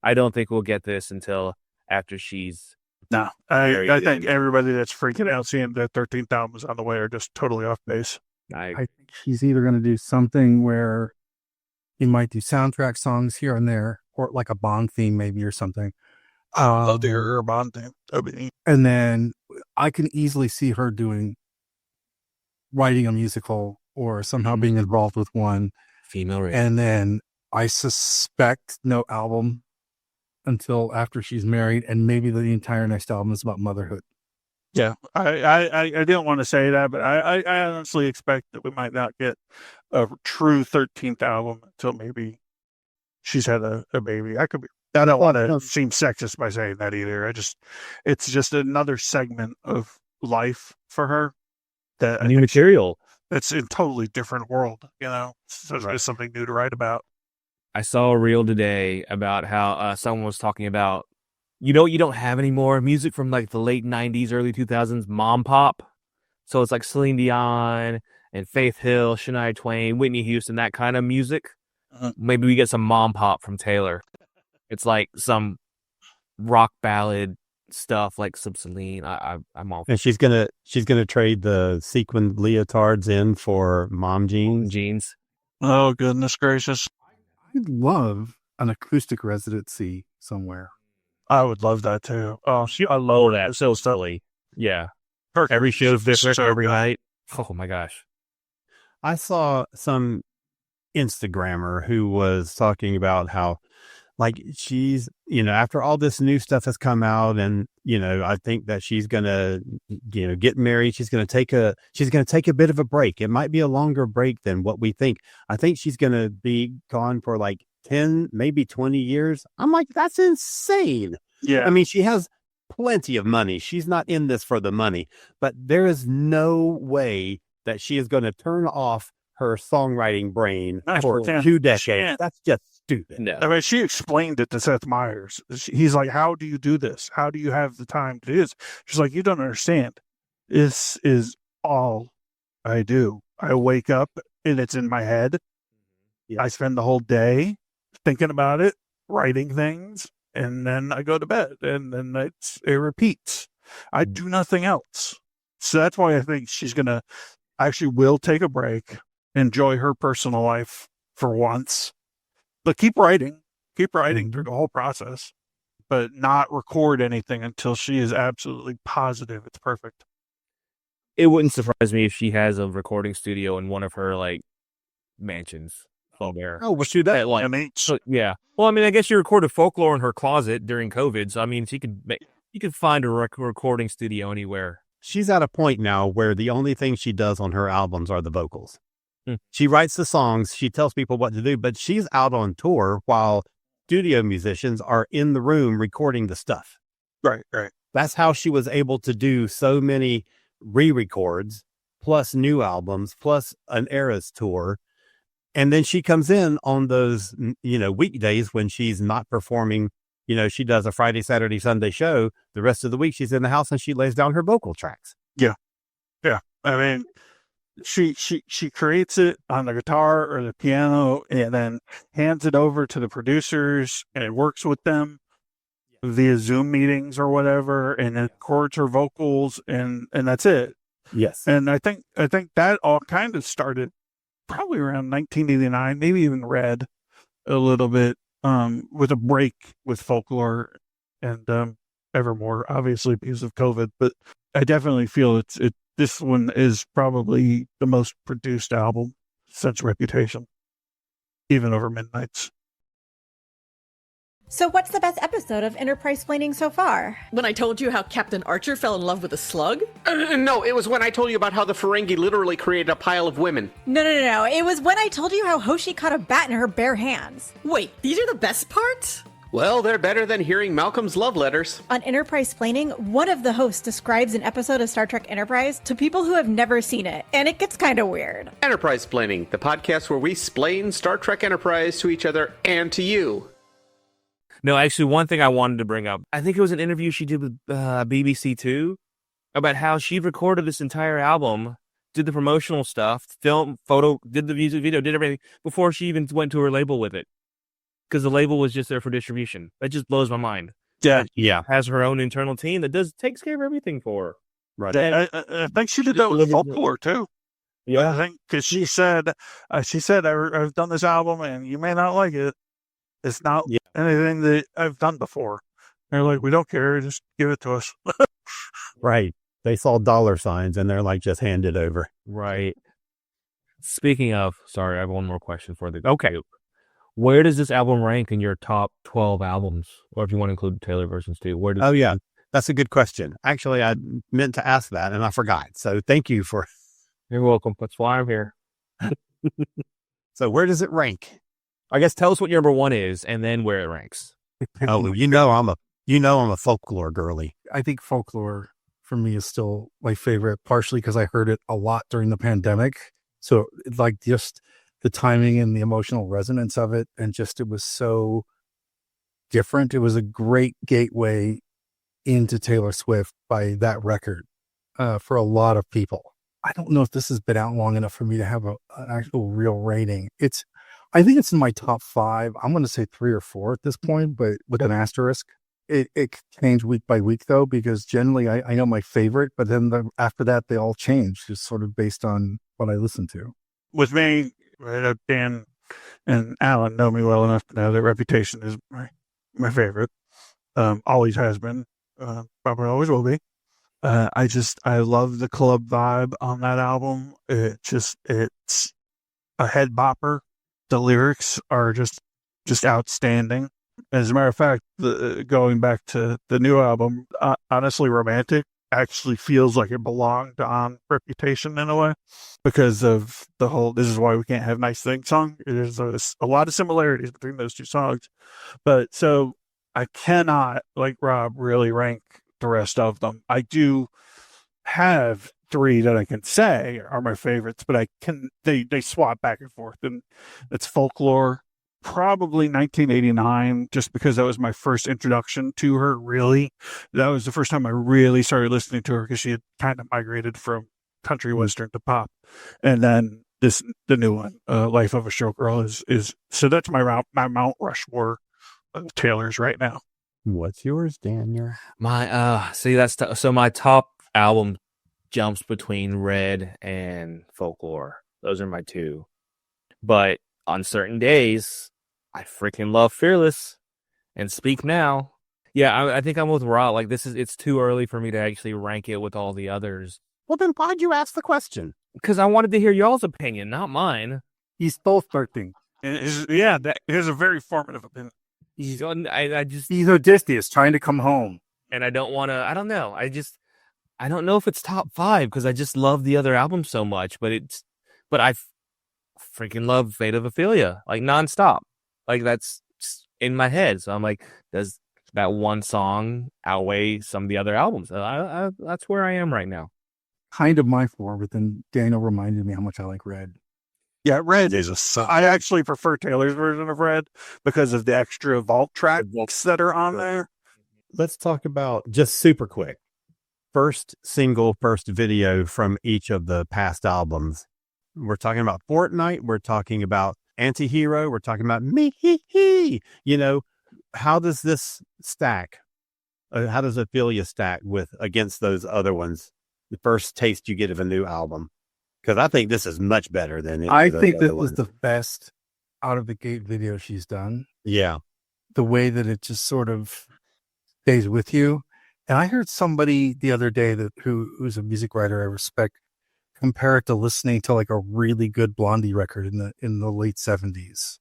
I don't think we'll get this until after she's. No, I think everybody that's freaking out seeing the 13th album is on the way are just totally off base. I think she's either going to do something where he might do soundtrack songs here and there, or like a Bond theme maybe or something. Love to hear her Bond theme. And then I can easily see her writing a musical or somehow being involved with one. Female race. And then I suspect no album until after she's married, and maybe the entire next album is about motherhood. Yeah, I didn't want to say that, but I honestly expect that we might not get a true 13th album until maybe she's had a baby. I don't want to seem sexist by saying that either. It's just another segment of life for her that New material. It's in a totally different world, So it's something new to write about. I saw a reel today about how someone was talking about, you don't have anymore music from like the late 90s, early 2000s, mom pop. So it's like Celine Dion and Faith Hill, Shania Twain, Whitney Houston, that kind of music. Maybe we get some mom pop from Taylor. It's like some rock ballad stuff, like some Celine. I'm all. And she's gonna trade the sequined leotards in for mom jeans. Oh, goodness gracious. I'd love an acoustic residency somewhere. I would love that too. Oh, I love that. So silly. Yeah. Every show's different every night. Oh my gosh. I saw some Instagrammer who was talking about how, like, she's, after all this new stuff has come out, and, I think that she's going to, get married. She's going to take a bit of a break. It might be a longer break than what we think. I think she's going to be gone for like 10, maybe 20 years. I'm like, that's insane. Yeah. I mean, she has plenty of money. She's not in this for the money, but there is no way that she is going to turn off her songwriting brain for 2 decades. That's just stupid. No. I mean, she explained it to Seth Meyers. He's like, how do you do this? How do you have the time to do this? She's like, you don't understand. This is all I do. I wake up and it's in my head. Yeah. I spend the whole day thinking about it, writing things, and then I go to bed, and then it repeats. I do nothing else. So that's why I think she's going to actually will take a break, enjoy her personal life for once, but keep writing through the whole process, but not record anything until she is absolutely positive it's perfect. It wouldn't surprise me if she has a recording studio in one of her like mansions. Oh, we'll do that. Yeah. Well, I mean, I guess she recorded Folklore in her closet during COVID, so I mean, you could find a recording studio anywhere. She's at a point now where the only thing she does on her albums are the vocals. She writes the songs, she tells people what to do, but she's out on tour while studio musicians are in the room recording the stuff. Right. That's how she was able to do so many re-records, plus new albums, plus an Eras tour. And then she comes in on those, weekdays when she's not performing. She does a Friday, Saturday, Sunday show. The rest of the week, she's in the house and she lays down her vocal tracks. Yeah. I mean, she creates it on the guitar or the piano and then hands it over to the producers and it works with them via Zoom meetings or whatever, and then records her vocals and that's it. Yes. And I think that all kind of started probably around 1989, maybe even Red a little bit, with a break with Folklore and Evermore, obviously because of COVID. But I definitely feel this one is probably the most produced album since Reputation, even over Midnights. So what's the best episode of Enterprise-Plaining so far? When I told you how Captain Archer fell in love with a slug? No, it was when I told you about how the Ferengi literally created a pile of women. No. It was when I told you how Hoshi caught a bat in her bare hands. Wait, these are the best parts? Well, they're better than hearing Malcolm's love letters. On Enterprise-Plaining, one of the hosts describes an episode of Star Trek Enterprise to people who have never seen it, and it gets kind of weird. Enterprise Planning, the podcast where we splain Star Trek Enterprise to each other and to you. No, actually, one thing I wanted to bring up, I think it was an interview she did with BBC Two about how she recorded this entire album, did the promotional stuff, film, photo, did the music video, did everything before she even went to her label with it. Because the label was just there for distribution. That just blows my mind. Yeah. Has her own internal team that takes care of everything for her. Right. I think she did that with Folklore too. Yeah. I think because she said, I've done this album and you may not like it. It's not anything that I've done before. They're like, we don't care. Just give it to us. Right. They saw dollar signs and they're like, just hand it over. Right. Speaking of, sorry, I have one more question for you. Okay. Where does this album rank in your top 12 albums? Or if you want to include Taylor versions too, where does... Oh, yeah. That's a good question. Actually, I meant to ask that and I forgot. So thank you for... You're welcome. That's why I'm here. So where does it rank? I guess tell us what your number one is and then where it ranks. Oh, I'm a folklore girly. I think Folklore for me is still my favorite, partially because I heard it a lot during the pandemic. So like just the timing and the emotional resonance of it, and just it was so different. It was a great gateway into Taylor Swift by that record for a lot of people. I don't know if this has been out long enough for me to have an actual real rating. I think it's in my top 5. I'm going to say 3 or 4 at this point, but with an asterisk. It changed week by week though, because generally I know my favorite, but then after that they all change, just sort of based on what I listen to. With me, Dan and Alan know me well enough to know that Reputation is my favorite. Always has been. Probably always will be. I love the club vibe on that album. It's a head bopper. The lyrics are just outstanding. As a matter of fact, going back to the new album, Honestly Romantic actually feels like it belonged on Reputation in a way because of the whole "This Is Why We Can't Have Nice Things" song. There's a lot of similarities between those two songs. But so I cannot, like Rob, really rank the rest of them. I do have 3 that I can say are my favorites, but they swap back and forth, and it's Folklore, probably 1989, just because that was my first introduction to her, really. That was the first time I really started listening to her, because she had kind of migrated from country western to pop. And then the new one, Life of a Showgirl, is so that's my Mount Rushmore of Taylor's right now. What's yours, Daniel? My so my top album jumps between Red and Folklore. Those are my 2. But on certain days, I freaking love Fearless and Speak Now. Yeah, I think I'm with Rob. Like, it's too early for me to actually rank it with all the others. Well, then why'd you ask the question? Because I wanted to hear y'all's opinion, not mine. He's both starting. Here's a very formative opinion. He's Odysseus trying to come home. And I don't want to, I don't know. I don't know if it's top 5 because I just love the other album so much, but I freaking love Fate of Ophelia, like nonstop. Like that's just in my head. So I'm like, does that one song outweigh some of the other albums? That's where I am right now. Kind of my 4, but then Daniel reminded me how much I like Red. Yeah, Red is a song. I actually prefer Taylor's version of Red because of the extra vault tracks that are on there. Let's talk about, just super quick, first single, first video from each of the past albums. We're talking about Fortnite. We're talking about Antihero. We're talking about Me. How does this stack? How does Ophelia stack against those other ones? The first taste you get of a new album. Because I think this is much better than I think that was the best out of the gate video she's done. Yeah. The way that it just sort of stays with you. And I heard somebody the other day who's a music writer I respect compare it to listening to like a really good Blondie record in the late 70s.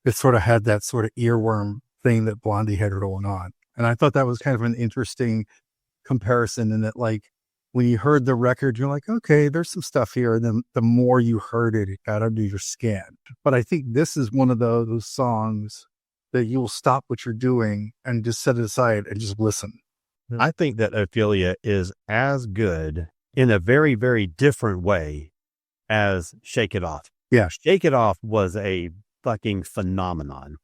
It sort of had that sort of earworm thing that Blondie had going on. And I thought that was kind of an interesting comparison in that, like, when you heard the record, you're like, okay, there's some stuff here. And then the more you heard it, it got under your skin. But I think this is one of those songs that you will stop what you're doing and just set it aside and just listen. I think that Ophelia is as good in a very, very different way as Shake It Off. Yeah. Shake It Off was a fucking phenomenon.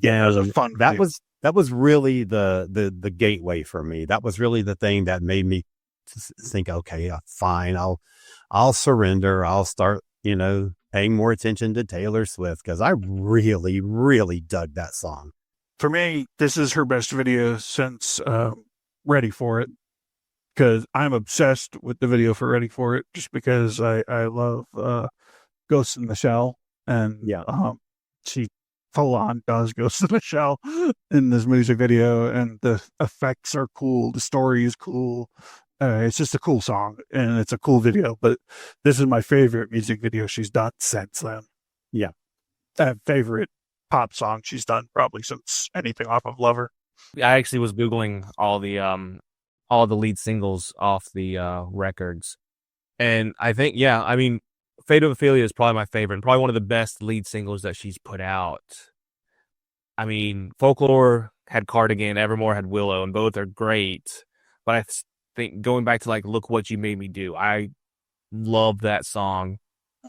Yeah, it was a fun. That was really the gateway for me. That was really the thing that made me think, okay, fine, I'll surrender. I'll start, paying more attention to Taylor Swift, because I really, really dug that song. For me, this is her best video since Ready For It, because I'm obsessed with the video for Ready For It, just because I love Ghost in the Shell, and she full on does Ghost in the Shell in this music video, and the effects are cool, the story is cool. It's just a cool song, and it's a cool video, but this is my favorite music video she's done since then. Yeah. Favorite pop song she's done probably since anything off of Lover. I actually was Googling all the lead singles off the records. And I think, Fate of Ophelia is probably my favorite, and probably one of the best lead singles that she's put out. I mean, Folklore had Cardigan, Evermore had Willow, and both are great. But I think going back to, like, Look What You Made Me Do, I love that song.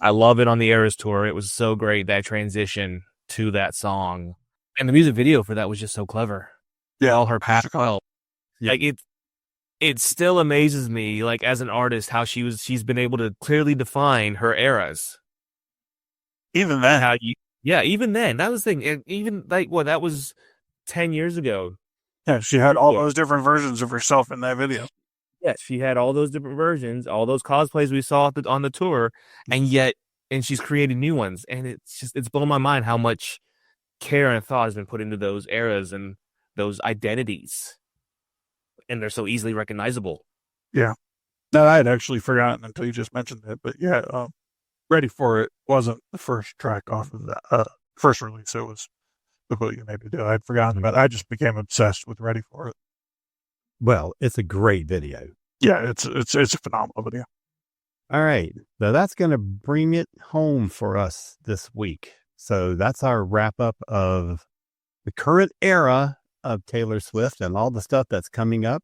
I love it on the Eras tour. It was so great, that transition to that song. And the music video for that was just so clever. Yeah. All her pastel. Yeah. Like, it still amazes me, like, as an artist, how she's been able to clearly define her eras. Even then. Even then. That was the thing. And even, like, that was 10 years ago. Yeah, she had all those different versions of herself in that video. Yeah, she had all those different versions, all those cosplays we saw on the tour, and she's created new ones. And it's blown my mind how much care and thought has been put into those eras and those identities. And they're so easily recognizable. Yeah. No, I had actually forgotten until you just mentioned it. But yeah, Ready For It wasn't the first track off of that first release. It was Look What You Made Me Do. I'd forgotten about it. I just became obsessed with Ready For It. Well, it's a great video. Yeah, it's a phenomenal video. All right. So that's going to bring it home for us this week. So that's our wrap up of the current era of Taylor Swift and all the stuff that's coming up.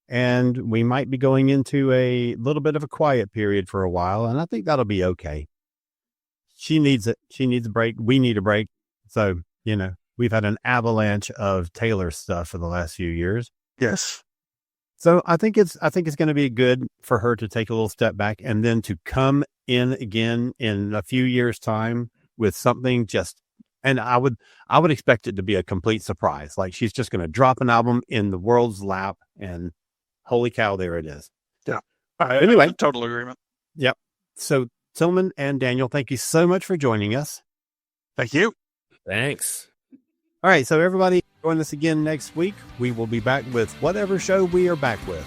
And we might be going into a little bit of a quiet period for a while, and I think that'll be okay. She needs it. She needs a break. We need a break. So, we've had an avalanche of Taylor stuff for the last few years. Yes. So I think it's going to be good for her to take a little step back and then to come in again in a few years' time with something and I would expect it to be a complete surprise. Like, she's just going to drop an album in the world's lap, and holy cow, there it is. Yeah. Anyway, total agreement. Yep. So Tillman and Daniel, thank you so much for joining us. Thank you. Thanks. All right. So everybody, join us again next week. We will be back with whatever show we are back with.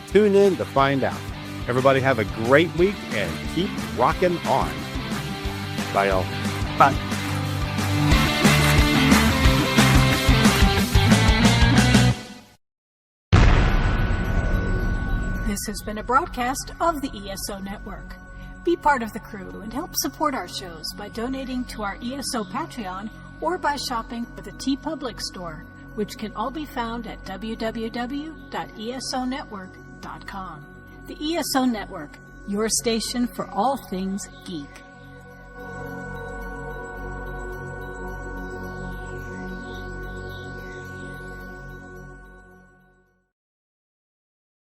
Tune in to find out. Everybody have a great week and keep rocking on. Bye, y'all. Bye. This has been a broadcast of the ESO Network. Be part of the crew and help support our shows by donating to our ESO Patreon or by shopping at the TeePublic store, which can all be found at www.esonetwork.com. The ESO Network, your station for all things geek.